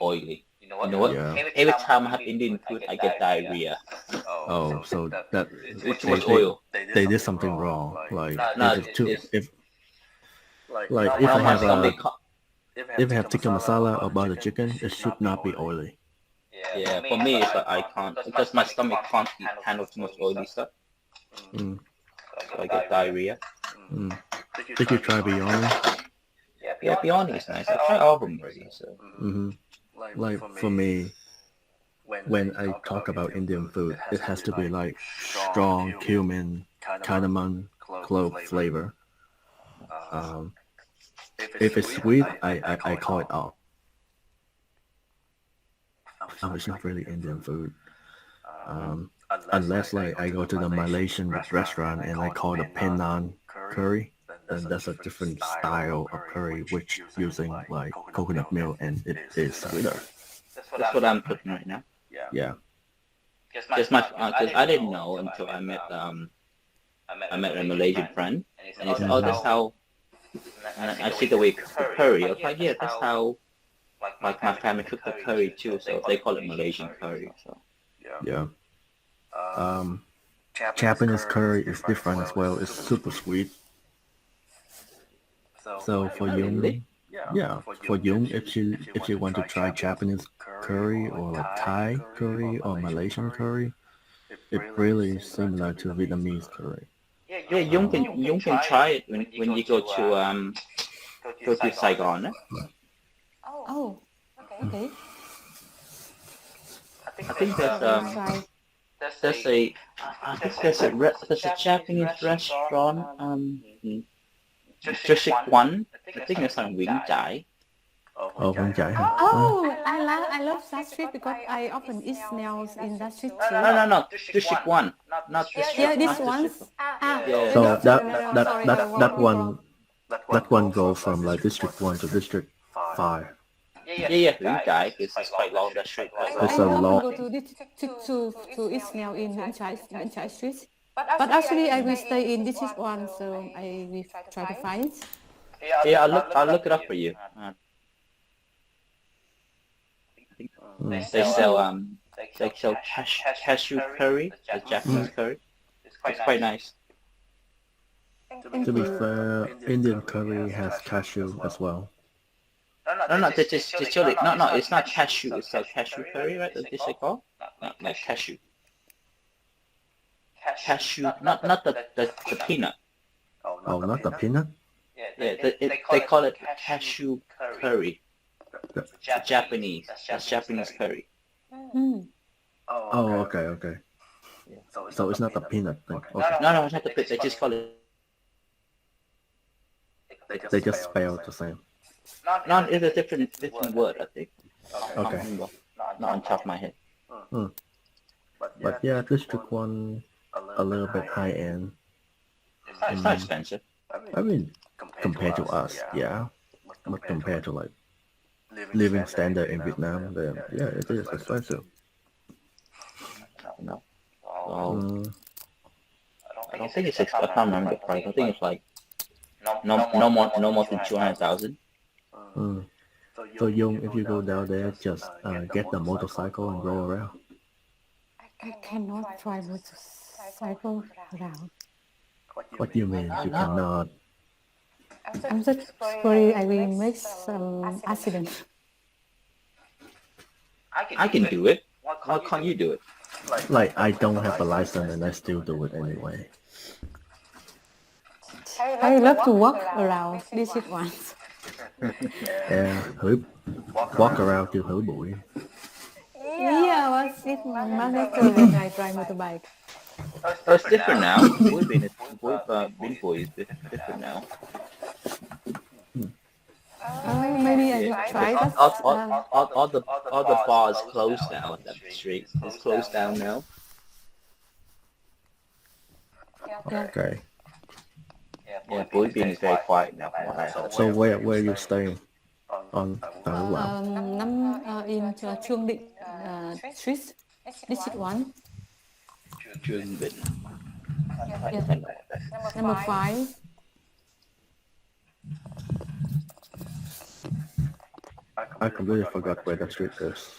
oily. You know what? Yeah. Every time I have Indian food, I get diarrhea. Oh, so that It's too much oil. they did something wrong. Like No, if it's too, it's- if I Now my have stomach if I have tikka masala or butter chicken, it should not be oily. Yeah, for me it's like I can't because my stomach can't handle too much oily stuff. Mm. So I get diarrhea. Mm. Did you try biryani? Yeah, biryani is nice. I tried all of them already. So Mm-hmm. Like for me, when I talk about Indian food, it has to be like strong cumin, cardamom, clove flavor. If it's sweet, I call it off. It's not really Indian food. Unless like I go to the Malaysian restaurant and I call it Penang curry, then that's a different style of curry which using like coconut milk and it is sweeter. that's what I'm cooking right now. Yeah. Because I didn't know until I met a Malaysian friend, and he said, "Oh, that's how." And I see the way you cook the curry. I was like, "Yeah, that's how." Like my family cook the curry too, so they call it Malaysian curry. So Yeah. Japanese curry is different as well. It's super sweet. So for Yung, yeah, for Yung, if she want to try Japanese curry or like Thai curry or Malaysian curry, it really is similar to Vietnamese curry. yeah, Yung can try it when you go to Saigon. Eh? Oh, okay. I think there's Try. there's a Japanese restaurant District 1. I think it's on Wing Chai. Oh, Vang Chai. Huh? Oh, I love that street because I often eat snails in that street too. No, District 1, not District. Yeah, this not ones. District. Yeah. So Sorry, that one go from like District 1 to District 5. Yeah, Wing Chai is quite long. That street. It's I a often lot. go to to eat snail in Nguyễn Chai Street. But actually, I will stay in District 1, so I will try to find it. Yeah, I'll look it up for you. Mm. They sell They sell cashew curry, the Japanese curry. It's quite nice. To be fair, Indian curry has cashew as well. No, just chili. No, it's not cashew. It's a cashew curry, right? That's what they call? No, like cashew. Cashew, not the peanut. Oh, not the peanut? Yeah, they call it cashew curry. Japanese. That's Japanese curry. Oh, okay. So it's not the peanut thing. Okay. No, it's not the peanut. They just call it. They just spell the same. No, it's a different word, I think. Okay. Not on top of my head. But yeah, District 1, a little bit high end. It's not expensive. I mean, compared to us, yeah. But compared to like living standard in Vietnam, then yeah, it is expensive. No. I don't think it's expensive. I can't remember the price. I think it's like no more than 200,000. So Young, if you go down there, just get the motorcycle and go around. I cannot drive motorcycle around. What do you mean? You cannot? I'm just worried I will make some accident. I can do it. Why can't you do it? Like, I don't have a license and I still do it anyway. I love to walk around District 1. Yeah, walk around to Hữu Bụi. Yeah, what's it mandatory when I drive motorbike? Oh, it's different now. We've been boys different now. Maybe I will try that. All the bars closed now at that street. It's closed down now. Okay. Yeah, Bui Bin is very quiet now from what I heard. So where are you staying? On Tàu Lào? In Chuông Định Street, District 1. Chuông Định. Number 5. I completely forgot where the street is.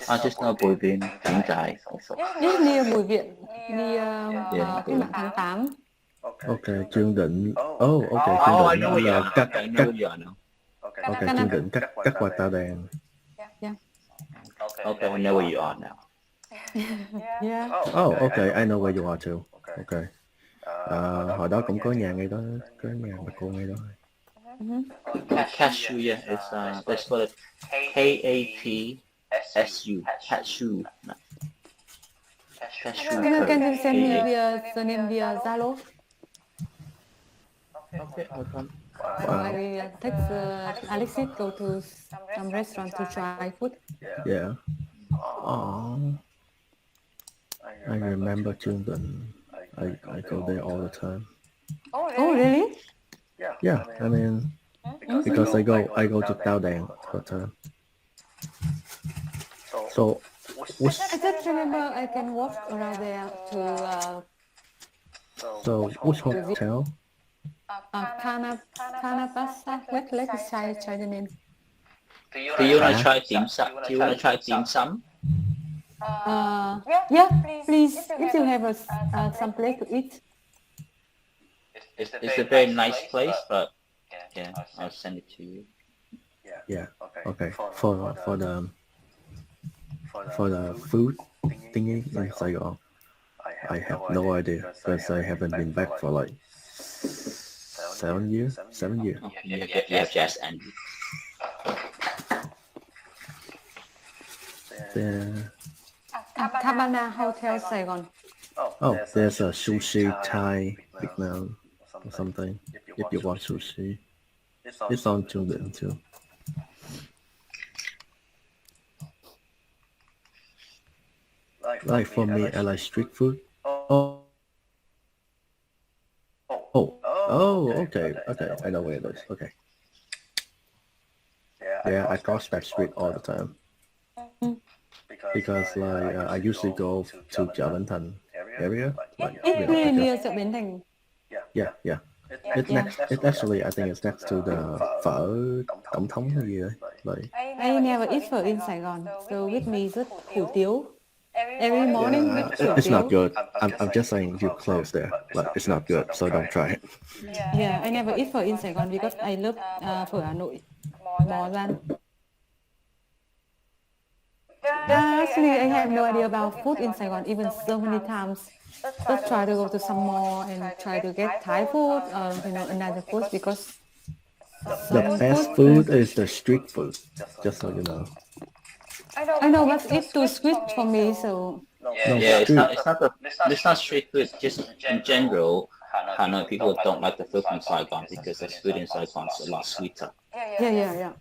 I just know Bùi Viện, Trảng Trại also. It's near Bùi Viện, near Cách mạng tháng 8. Okay, Trương Định. Oh, okay, Oh, Trương I Định know where you là are. cắt I know where you are now. Okay, Trương Định cắt qua Tàu Đàn. Okay, I know where you are now. Yeah. Oh, okay, I know where you are too. Okay. Hồi đó cũng có nhà ngay đó, có nhà bà cô ngay đó. Cashew, yeah, it's let's call it KATSU. Cashew. Cashew. Can you send me the name via Zalo? Okay, I'll come. I will take Alexis go to some restaurant to try food. Yeah. Oh. I remember Trương Định. I go there all the time. Oh, really? Yeah, I mean, because I go to Tàu Đàn all the time. So, which, I just remember I can walk around there to so which hotel? Canapasa. Wait, let me try the name. Do you wanna try dim sum? Do you wanna try dim sum? Yeah, please. If you have some place to eat. It's a very nice place, but yeah, I'll send it to you. Yeah. Okay. For the food thingy in Saigon, I have no idea because I haven't been back for like 7 years. 7 years. Oh, you have just Andy. There. Cabana Hotel Saigon. Oh, there's a sushi Thai Vietnam or something. If you want sushi, it's on Trương Định too. Like for me, I like street food. Okay. I know where it is. Okay. Yeah, I cross that street all the time. Because like I usually go to Chợ Bến Thành area. Like, It's really near Chợ Bến Thành. Yeah. It's next. It's actually I think it's next to the phở tổng thống hay gì đấy. Like, I never eat phở in Saigon. So with me just hủ tiếu. Every morning with hủ it's not tiếu. good. I'm just saying you close there. Like, it's not good, so don't try it. Yeah, I never eat phở in Saigon because I love phở Hà Nội more than. Actually, I have no idea about food in Saigon even so many times. Just try to go to some mall and try to get Thai food or another food because The best food is the street food, just so you know. I know, but it's too sweet for me. So No, Yeah, street. it's not street food. Just in general, Hanoi people don't like the food from Saigon because the food in Saigon is a lot sweeter. yeah.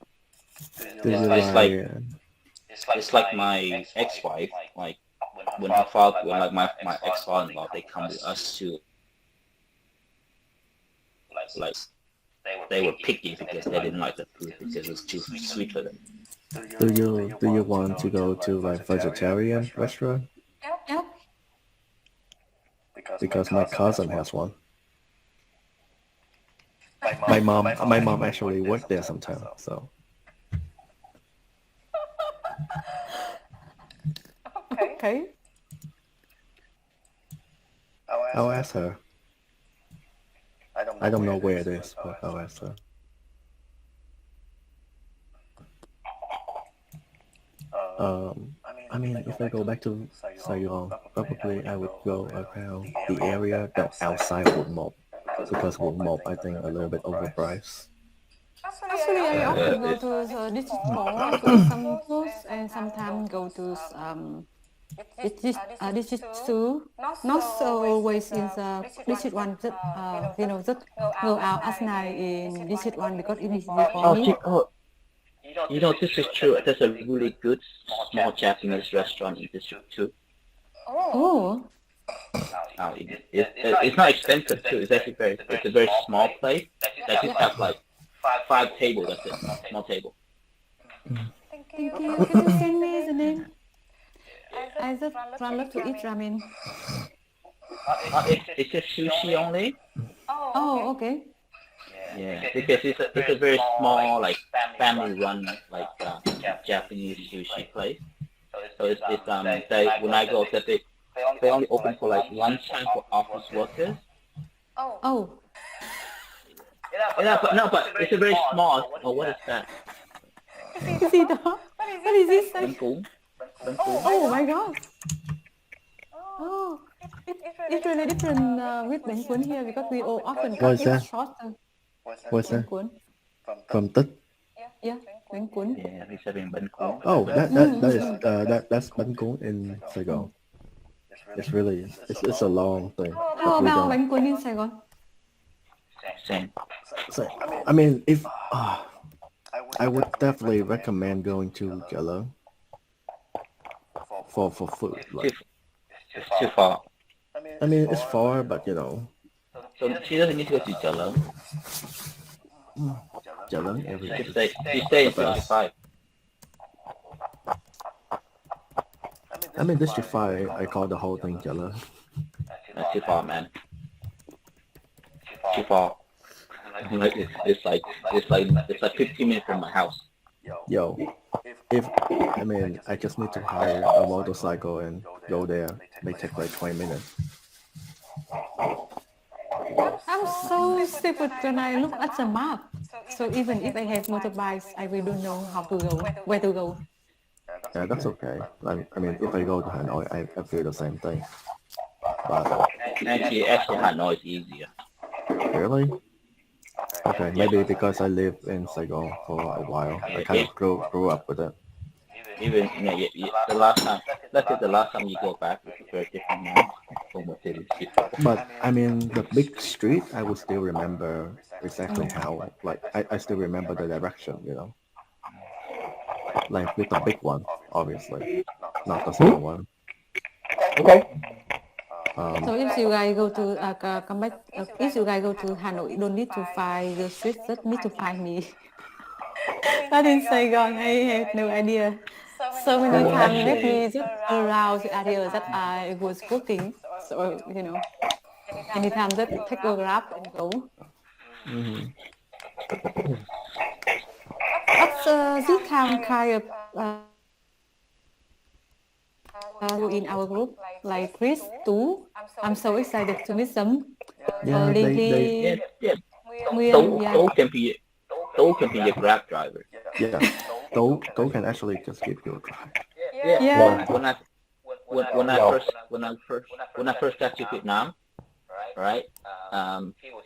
Do you It's like? It's like my ex-wife, like when her father, when like my ex-father-in-law, they come with us to like they were picky because they didn't like the food because it was too sweet for them. Do you want to go to like vegetarian restaurant? Yep. Because my cousin has one. My mom actually worked there sometime. So Okay. I'll ask her. I don't know where it is, but I'll ask her. I mean, if I go back to Saigon, probably I would go around the area that's outside Wood Mop, because Wood Mop I think a little bit overpriced. Actually, I often go to the district mall to eat some food and sometimes go to district two. Not so always in the district one. Just just go out at night in district one because it is easy for me. You know, this is true. There's a really good small Japanese restaurant in District 2. Oh, It's not expensive too. It's actually it's a very small place that just have like 5 tables. That's it, small table. thank you. Can you send me the name? I just love to eat ramen. It's just sushi only. Oh, okay. Yeah, because it's a very small like family-run like Japanese sushi place. So it's they when I go that they only open for like lunchtime for office workers. Oh, Yeah, but it's a very small. Oh, what is that? gì đó? What is this? Bánh cuốn. Bánh cuốn. Oh my god. Oh, it's really different with bánh cuốn here because we all often cut What is it that? shorter. What's Bánh that? cuốn. From Tích? Yeah, bánh cuốn. Yeah, he's having bánh cuốn. Oh, that's bánh cuốn in Saigon. It's a long thing. How but we about don't- bánh cuốn in Saigon? Same. So, I mean, if I would definitely recommend going to Gala for food. Like, It's too far. I mean, it's far, but you know, So she doesn't need to go to Jalo. Gala every She day. stay in 55. I mean, District 5, I call the whole thing Gala. That's too far, man. Too far. Like it's like 15 minutes from my house. Yo, if I mean, I just need to hire a motorcycle and go there. May take like 20 minutes. I'm so stupid when I look at the map. So even if I have motorbikes, I really don't know how to go, where to go. Yeah, that's okay. I mean, if I go to Hanoi, I feel the same thing. But Actually, Hanoi is easier. really? Okay, maybe because I live in Saigon for a while. I kind of grew up with it. Even the last time, let's say the last time you go back, it's very different now from what it is before. But I mean, the big street, I would still remember exactly how. Like, I still remember the direction, you know. Like with the big one, obviously, not the small one. Okay. So if you guys go to come back, if you guys go to Hanoi, you don't need to find the street, just need to find me. But in Saigon, I have no idea. So many times let me just around the area that I was cooking. So anytime just take a grab and go. Mm-hmm. What's This time kind of in our group, like Chris, too. I'm so excited to meet them. Yeah, Lily, Yeah. William, yeah. Tố can be your Grab driver. yeah. Tố can actually just give you a drive. Yeah. When I first got to Vietnam, right?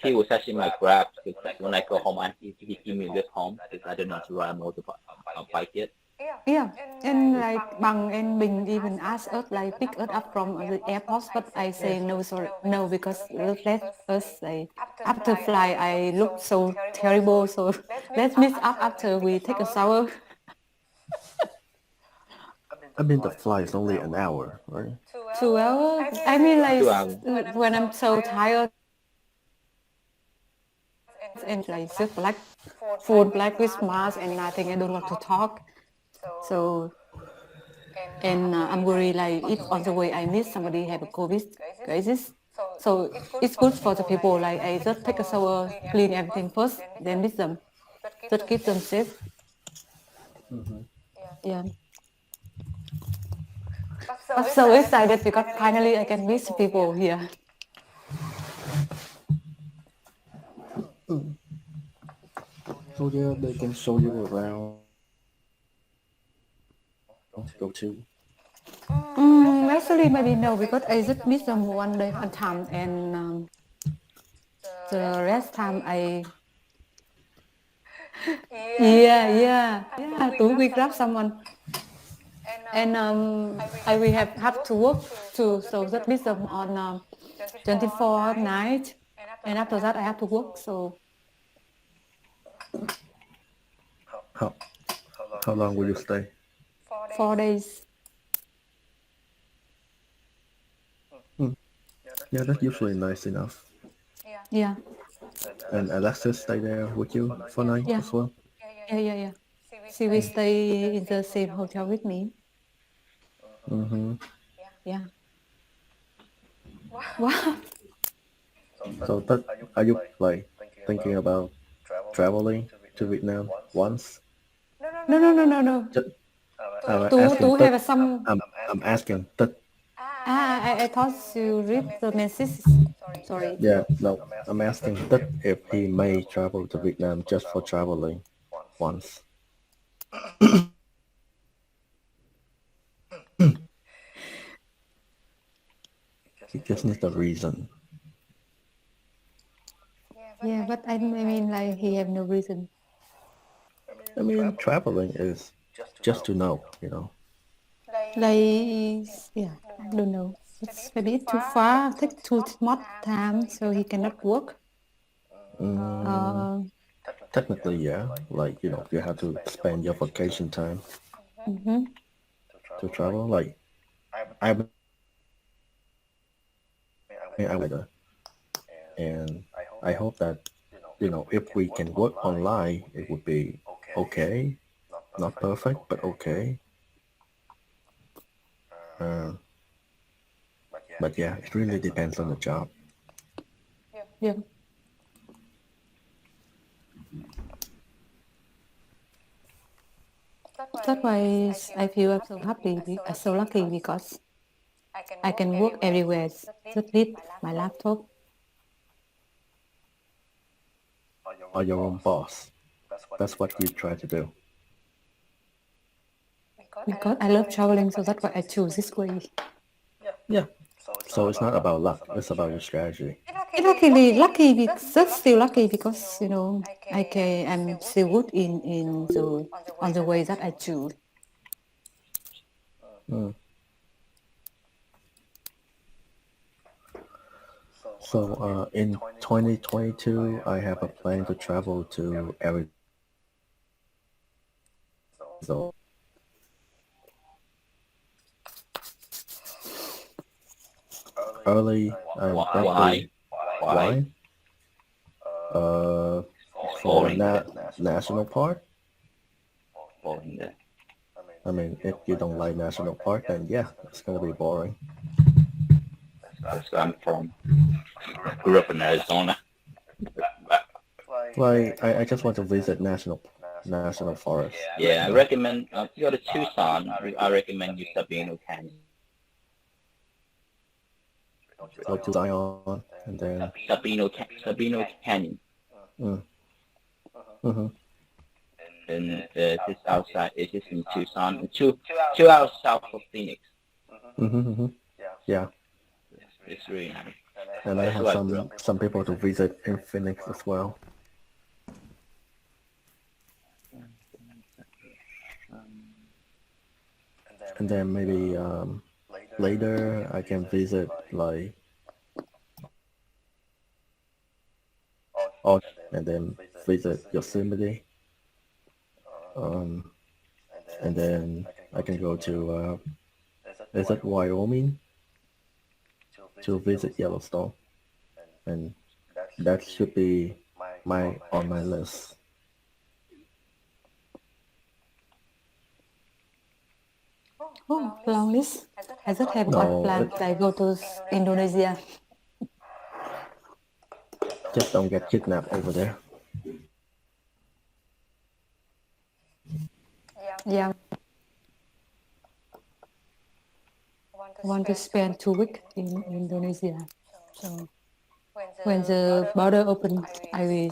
He was actually my Grab because when I go home, he give me a lift home because I didn't know to ride a motorbike yet. Yeah, and like Bang and Bing even asked us like pick us up from the airport, but I say no, sorry, no, because let us say after fly I look so terrible, so let's meet up after we take a shower. I mean, the flight is only an hour, right? 2 hours. I mean, like 2 hours. when I'm so tired and like just black, full black with mask and nothing, I don't want to talk. So, and I'm worried like if on the way I meet somebody have a COVID crisis. So it's good for the people like I just take a shower, clean everything first, then meet them. Just keep them safe. Yeah. I'm so excited because finally I can meet people here. So yeah, they can show you around. Go to. Actually, maybe no, because I just meet them one day, one time, and the rest time I. Yeah. We grab someone, and I will have to work too, so just meet them on 24 night, and after that I have to work. So How long will you stay? 4 days. Yeah, that's usually nice enough. Yeah. And Alexis stay there with you for night Yeah. as well? Yeah. She will stay in the same hotel with me. Mm-hmm. Yeah. Wow. So are you like thinking about traveling to Vietnam once? No. To have some. I'm asking that. I thought you read the message. Sorry. Yeah, no, I'm asking that if he may travel to Vietnam just for traveling once. He just needs a reason. Yeah, but I mean, like he have no reason. I mean, traveling is just to know, you know. Like, yeah, I don't know. It's maybe too far, take too much time, so he cannot work. Technically, yeah. Like, you know, you have to spend your vacation time to travel. Like, I would, and I hope that, you know, if we can work online, it would be okay. Not perfect, but okay. But yeah, it really depends on the job. Yeah. That's why I feel I'm so happy, so lucky because I can work everywhere. Just need my laptop. Or your own boss. That's what you try to do. Because I love traveling, so that's why I choose this way. Yeah. So it's not about luck, it's about your strategy. Lucky, because still lucky because you know I'm still good in the way that I choose. So in 2022, I have a plan to travel to Arizona. Early, Why? For national park. Boring, yeah. I mean, if you don't like national park, then yeah, it's gonna be boring. That's where I'm from. Grew up in Arizona. Like, I just want to visit national National Forest. Yeah, I recommend if you go to Tucson. I recommend you Sabino Canyon. Go to Zion, and then Sabino Canyon. mm-hmm. And just outside, it's just in Tucson, 2 hours south of Phoenix. Mm-hmm. Yeah, It's really nice. and I have some people to visit in Phoenix as well. And then maybe later I can visit like and then visit Yosemite. And then I can go to is it Wyoming to visit Yellowstone, and that should be on my list. Oh, long list. I just have No, one plan. I go to Indonesia. Just don't get kidnapped over there. Yeah. I want to spend 2 weeks in Indonesia. So when the border open, I will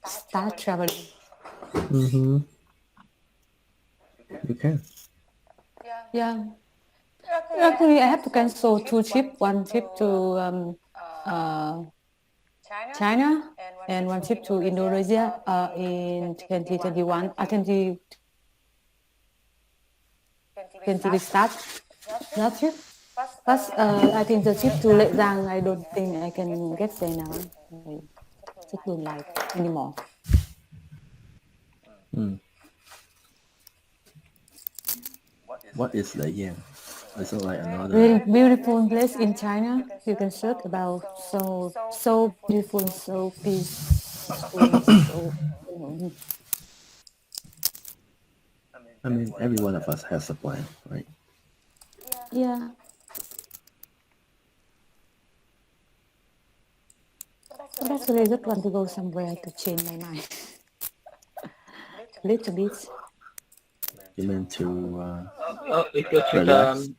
start traveling. Mm-hmm. You can. Yeah. Actually, I have to cancel 2 trips. One trip to China and one trip to Indonesia in 2021. 2020 start that trip. But I think the trip to Lake Zang, I don't think I can get there now. I just don't like anymore. What is the Yang? Is it like another? Very beautiful place in China. You can search about so beautiful, so peaceful. So, I mean, every one of us has a plan, right? yeah. But actually, I just want to go somewhere to change my mind. Little bit. You mean to If you relax?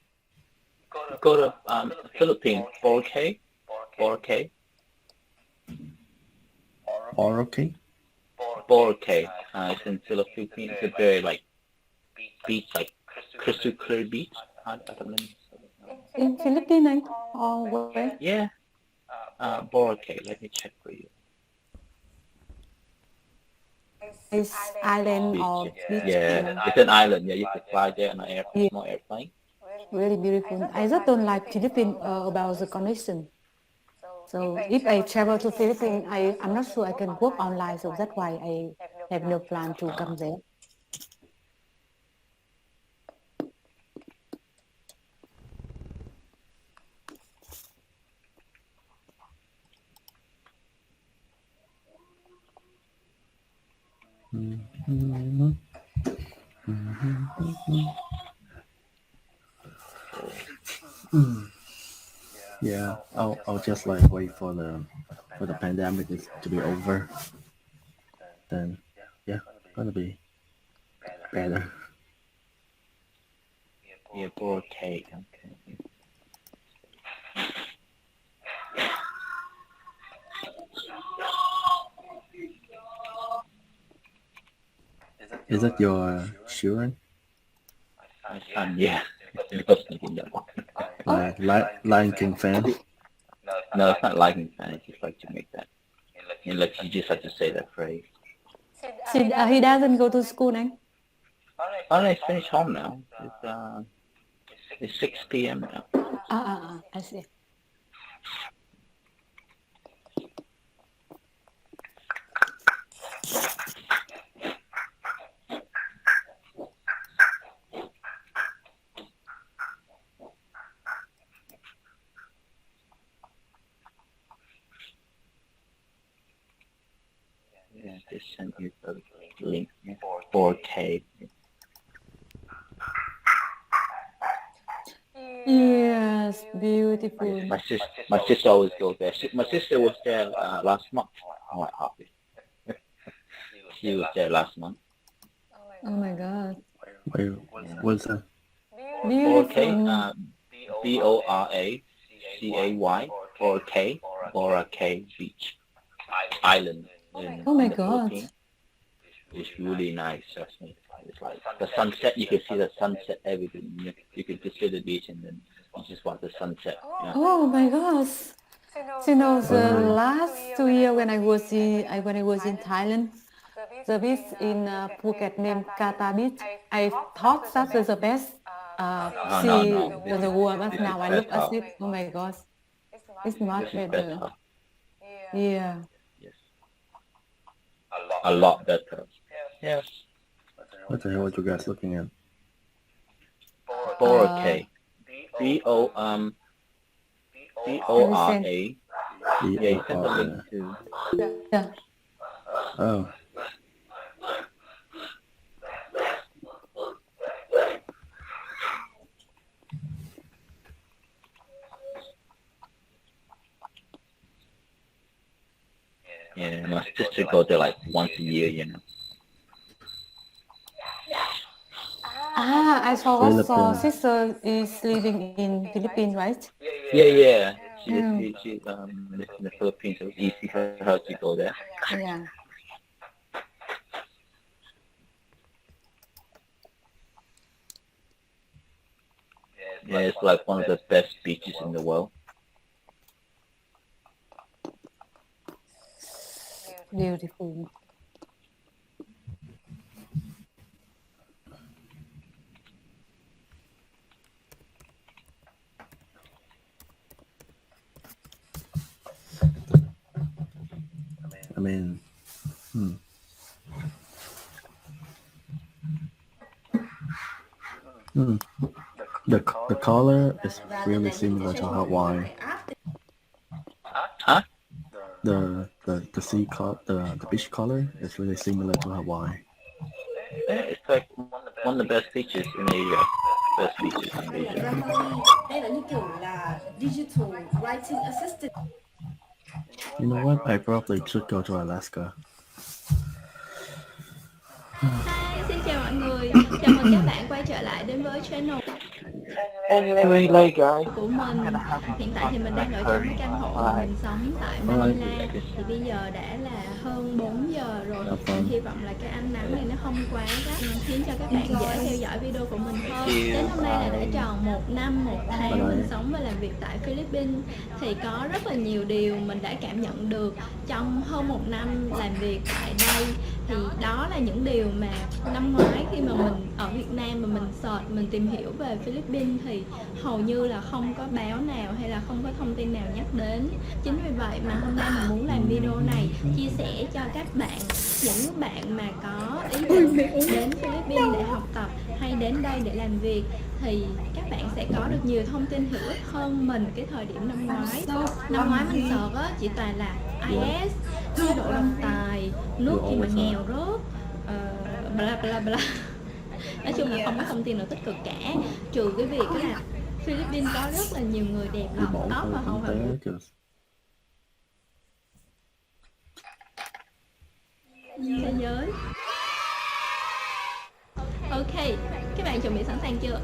go to Philippines, Boracay. Or okay? Boracay. It's in Philippines. It's a very beach, like crystal clear beach. In Philippines or where? Yeah. Boracay. Let me check for you. Is island or beach? Yeah, it's an island. Yeah, you can fly there on an small airplane. Really beautiful. I just don't like Philippines about the connection. So if I travel to Philippines, I'm not sure I can work online. So that's why I have no plan to come there. Yeah, I'll just like wait for the pandemic to be over. Then yeah, gonna be better. Yeah, Boracay. Okay. Is that your children? My son, yeah. Just thinking that one. Lion King fan? No, it's not liking fan. It's just like to make that. And like you just have to say that phrase. He doesn't go to school now. Oh, no, he's finished home now. It's 6 p.m. now. I see. Yeah, just send you the link. 4K. Yes, beautiful. My sister always goes there. My sister was there last month. She was there last month. Oh my God. Wait, what's that? Beautiful. Boracay, Boracay Beach Island in Oh my the God. Philippines. It's really nice, trust me. It's like the sunset. You can see the sunset. Everything. You can just see the beach, and then you just watch the sunset. You know? Oh my gosh. So, the last 2 years when I was in Thailand, the beach in Phuket named Kata Beach, I thought that was the best sea in the world, but This now is I look at better. it, oh my gosh, it's much This is better. better. Yeah. Yes. A lot better. Yes. What the hell are you guys looking at? Boracay. Boracay. Yeah, you sent the link to. Yeah. Oh. Yeah, my sister go there like once a year, you know. I saw also Philippines. sister is living in Philippines, right? Yeah. She Yeah. lives in the Philippines, so it's easy for her to go there. Yeah. Yeah, it's like one of the best beaches in the world. Beautiful. I mean, the color is really similar to Hawaii. Huh? The sea color, the beach color is really similar to Hawaii. Yeah, it's like one of the best beaches in Asia. Best beaches in Asia. Đây là như kiểu là digital writing assistant. You know what? I probably should go to Alaska. Hi, xin chào mọi người. Chào mừng các bạn quay trở lại đến với channel Anyway, guys. của mình. Hiện tại thì mình đang ở trong cái căn hộ mà mình sống tại Manila. Thì bây giờ đã là hơn 4 giờ rồi. Mình hy vọng là cái ánh nắng này nó không quá gắt, khiến cho các bạn dễ theo dõi video của mình hơn. Đến hôm nay là đã tròn 1 năm 1 tháng mình sống và làm việc tại Philippines. Thì có rất là nhiều điều mình đã cảm nhận được trong hơn 1 năm làm việc tại đây. Thì đó là những điều mà năm ngoái khi mà mình ở Việt Nam mà mình search, mình tìm hiểu về Philippines thì hầu như là không có báo nào hay là không có thông tin nào nhắc đến. Chính vì vậy mà hôm nay mình muốn làm video này chia sẻ cho các bạn, những bạn mà có ý định đến Philippines để học tập hay đến đây để làm việc thì các bạn sẽ có được nhiều thông tin hữu ích hơn mình cái thời điểm năm ngoái. Năm ngoái mình search á chỉ toàn là IELTS, chế độ độc tài, nước gì mà nghèo rớt, bla bla bla. Nói chung là không có thông tin nào tích cực cả, trừ cái việc là Philippines có rất là nhiều người đẹp lọt top và hậu hận thế giới. Ok, các bạn chuẩn bị sẵn sàng chưa?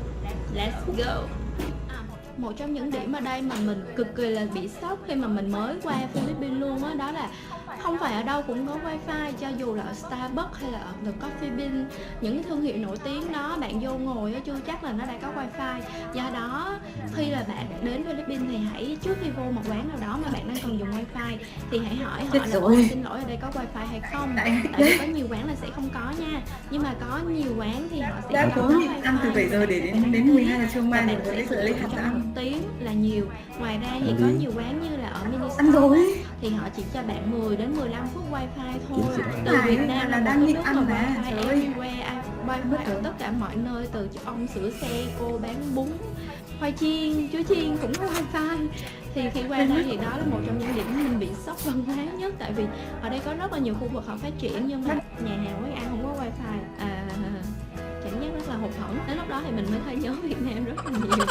Let's go. Một trong những điểm ở đây mà mình cực kỳ là bị sốc khi mà mình mới qua Philippines luôn á, đó là không phải ở đâu cũng có wifi, cho dù là ở Starbucks hay là ở The Coffee Bean, những cái thương hiệu nổi tiếng đó, bạn vô ngồi chưa chắc là nó đã có wifi. Do đó khi là bạn đến Philippines thì hãy, trước khi vô một quán nào đó mà bạn đang cần dùng wifi thì hãy hỏi họ là xin lỗi ở đây có wifi hay không, tại vì có nhiều quán là sẽ không có nha, nhưng mà có nhiều quán thì họ sẽ có wifi. Ăn từ 7 giờ để đến 12 giờ trưa mai bạn mình sẽ lấy sử lấy dụng hạt trong ăn. 1 tiếng là nhiều. Ngoài ra thì có nhiều quán như là ở Ministop Ăn rồi. thì họ chỉ cho bạn 10 đến 15 phút wifi thôi. Từ Này, Việt Nam là một đang cái đi nước ăn mà mà, wifi trời ơi. everywhere, wifi ở tất cả mọi nơi, từ ông sửa xe, cô bán bún, khoai chiên, chuối chiên cũng có wifi. Thì khi qua đây thì đó là một trong những điểm mình bị sốc văn hóa nhất, tại vì ở đây có rất là nhiều khu vực họ phát triển nhưng mà nhà hàng quán ăn không có wifi. Cảm giác rất là hụt hẫng. Đến lúc đó thì mình mới thấy nhớ Việt Nam rất là nhiều.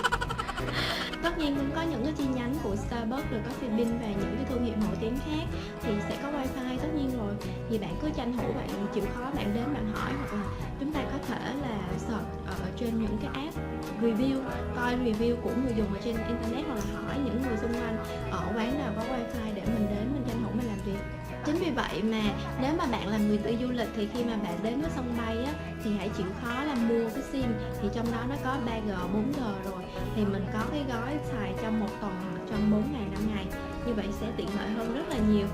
Tất nhiên cũng có những cái chi nhánh của Starbucks, rồi Coffee Bean và những cái thương hiệu nổi tiếng khác thì sẽ có wifi tất nhiên rồi. thì bạn cứ tranh thủ bạn chịu khó bạn đến bạn hỏi, hoặc là chúng ta có thể là search ở trên những cái app review, coi review của người dùng ở trên internet, hoặc là hỏi những người xung quanh ở quán nào có wifi để mình đến mình tranh thủ mình làm việc. Chính vì vậy mà nếu mà bạn là người đi du lịch thì khi mà bạn đến với sân bay á, thì hãy chịu khó là mua cái sim, thì trong đó nó có 3G, 4G rồi, thì mình có cái gói xài trong 1 tuần hoặc trong 4 ngày, 5 ngày. Như vậy sẽ tiện lợi hơn rất là nhiều.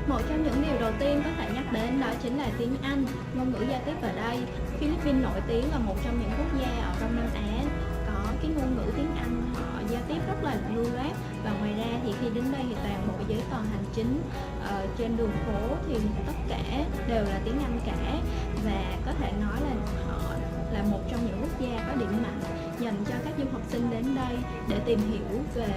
Một trong những điều đầu tiên có thể nhắc đến đó chính là tiếng Anh, ngôn ngữ giao tiếp ở đây. Philippines nổi tiếng là một trong những quốc gia ở Đông Nam Á có cái ngôn ngữ tiếng Anh, họ giao tiếp rất là lưu loát. Và ngoài ra thì khi đến đây thì toàn bộ giấy tờ hành chính trên đường phố thì tất cả đều là tiếng Anh cả. Và có thể nói là họ là một trong những quốc gia có điểm mạnh dành cho các du học sinh đến đây để tìm hiểu về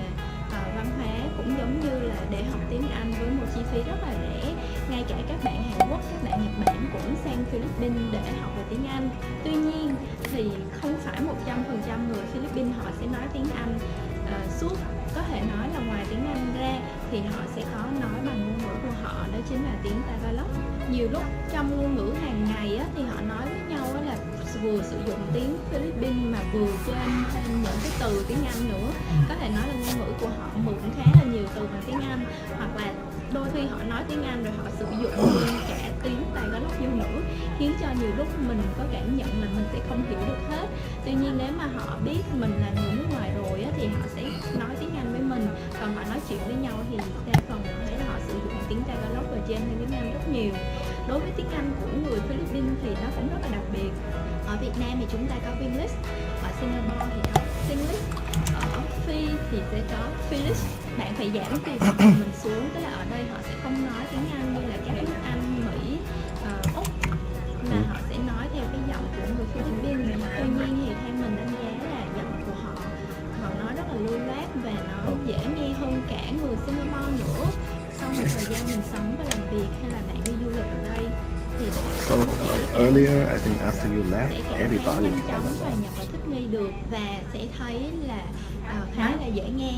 văn hóa, cũng giống như là để học tiếng Anh với một chi phí rất là rẻ. Ngay cả các bạn Hàn Quốc, các bạn Nhật Bản cũng sang Philippines để học về tiếng Anh. Tuy nhiên thì không phải 100% người Philippines họ sẽ nói tiếng Anh suốt. Có thể nói là ngoài tiếng Anh ra thì họ sẽ có nói bằng ngôn ngữ của họ, đó chính là tiếng Tagalog. Nhiều lúc trong ngôn ngữ hàng ngày á, thì họ nói với nhau á, là vừa sử dụng tiếng Philippines mà vừa thêm những cái từ tiếng Anh nữa. Có thể nói là ngôn ngữ của họ mượn khá là nhiều từ bằng tiếng Anh, hoặc là đôi khi họ nói tiếng Anh rồi họ sử dụng luôn cả tiếng Tagalog vô nữa, khiến cho nhiều lúc mình có cảm nhận là mình sẽ không hiểu được hết. Tuy nhiên nếu mà họ biết mình là người nước ngoài rồi á, thì họ sẽ nói tiếng Anh với mình, còn họ nói chuyện với nhau thì đa phần mình thấy họ sử dụng tiếng Tagalog và trên tiếng Anh rất nhiều. Đối với tiếng Anh của người Philippines thì nó cũng rất là đặc biệt. Ở Việt Nam thì chúng ta có Vinglish, ở Singapore thì có Singlish, ở Phi thì sẽ có Philish. Bạn phải giảm từ mình xuống, tức là ở đây họ sẽ không nói tiếng Anh như là các nước Anh, Mỹ, Úc, mà họ sẽ nói theo cái giọng của người Philippines. Tuy nhiên thì theo mình đánh giá là giọng của họ nói rất là lưu loát và nó dễ nghe hơn cả người Singapore nữa. Sau một thời gian mình sống và làm việc hay là bạn đi du lịch ở đây thì So earlier, I think after you left, sẽ everybody nhanh chóng hòa nhập và thích nghi được, và sẽ thấy là khá là dễ nghe.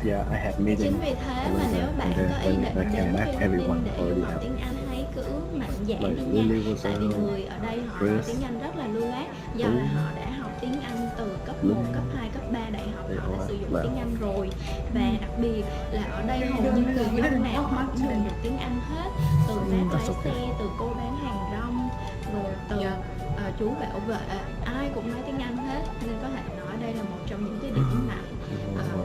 Yeah, I had meeting. Chính vì thế mà nếu bạn có ý định đến Philippines để du học tiếng Anh, hãy cứ mạnh dạn luôn nha. Tại vì người ở đây họ nói tiếng Anh rất là lưu loát, do là họ đã học tiếng Anh từ cấp 1, cấp 2, cấp 3 đại học, họ đã sử dụng tiếng Anh rồi. Và đặc biệt là ở đây hầu như người dân nào họ cũng dùng được tiếng Anh hết, từ bác lái xe, từ cô bán hàng rong, rồi từ chú bảo vệ, ai cũng nói tiếng Anh hết. Nên có thể nói đây là một trong những cái điểm mạnh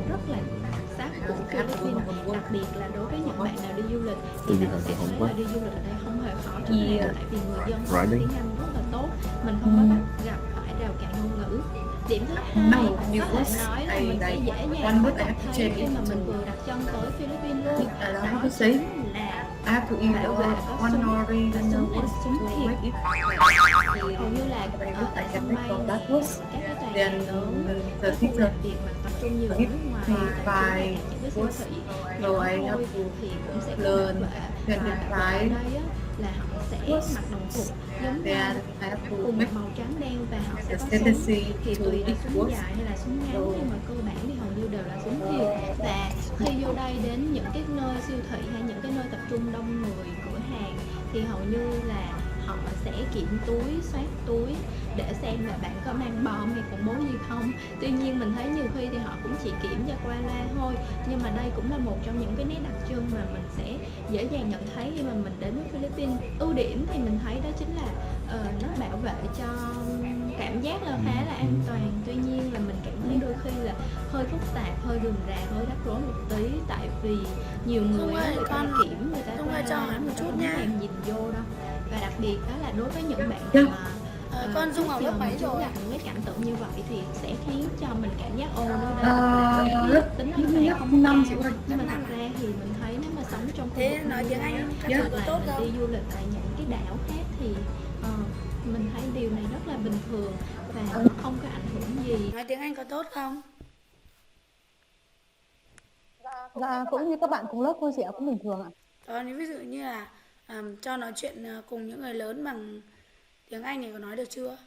rất là đặc sắc của Philippines. Đặc biệt là đối với những bạn nào đi du lịch thì bạn sẽ thấy là đi du lịch ở đây không hề khó chút nào, tại vì người dân nói tiếng Anh rất là tốt, mình không có gặp phải rào cản ngôn ngữ. Điểm thứ hai có thể nói là mình sẽ dễ dàng bắt gặp thấy khi mà mình vừa đặt chân tới Philippines luôn, đó chính là bảo vệ có súng và súng thiệt. Hầu như là tại sân bay này, các cái tòa nhà lớn, các khu làm việc mà tập trung nhiều ở nước ngoài, những cái siêu thị nhỏ thôi thì cũng sẽ có bảo vệ. Và ở đây á, là họ sẽ mặc đồng phục giống như cùng một màu trắng đen, và họ sẽ có súng, thì tùy là súng dài hay là súng ngắn, nhưng mà cơ bản thì hầu như đều là súng thiệt. Và khi vô đây đến những cái nơi siêu thị hay những cái nơi tập trung đông người, cửa hàng, thì hầu như là họ sẽ kiểm túi, soát túi để xem là bạn có mang bom hay khủng bố gì không. Tuy nhiên mình thấy nhiều khi thì họ cũng chỉ kiểm cho qua loa thôi, nhưng mà đây cũng là một trong những cái nét đặc trưng mà mình sẽ dễ dàng nhận thấy khi mà mình đến với Philippines. Ưu điểm thì mình thấy đó chính là nó bảo vệ cho cảm giác là khá là an toàn. Tuy nhiên là mình cảm thấy đôi khi là hơi phức tạp, hơi rườm rà, hơi rắc rối một tí, tại vì nhiều người người ta kiểm, người ta cho hỏi một chút nha, hàng nhìn vô đâu. Và đặc biệt đó là đối với những bạn mà con Dung ở lớp mấy rồi? gặp những cái cảnh tượng như vậy thì sẽ khiến cho mình cảm giác nơi đây tính là không năm cao. Nhưng mà thật ra thì mình thấy nếu mà sống trong khu vực nói tiếng Anh hoặc là mình đi du lịch tại những cái đảo khác thì mình thấy điều này rất là bình thường và không có ảnh hưởng gì. Nói tiếng Anh có tốt không? Dạ, cũng như các bạn cùng lớp thôi chị ạ, cũng bình thường ạ. Còn ví dụ như là cho nói chuyện cùng những người lớn bằng tiếng Anh này có nói được chưa?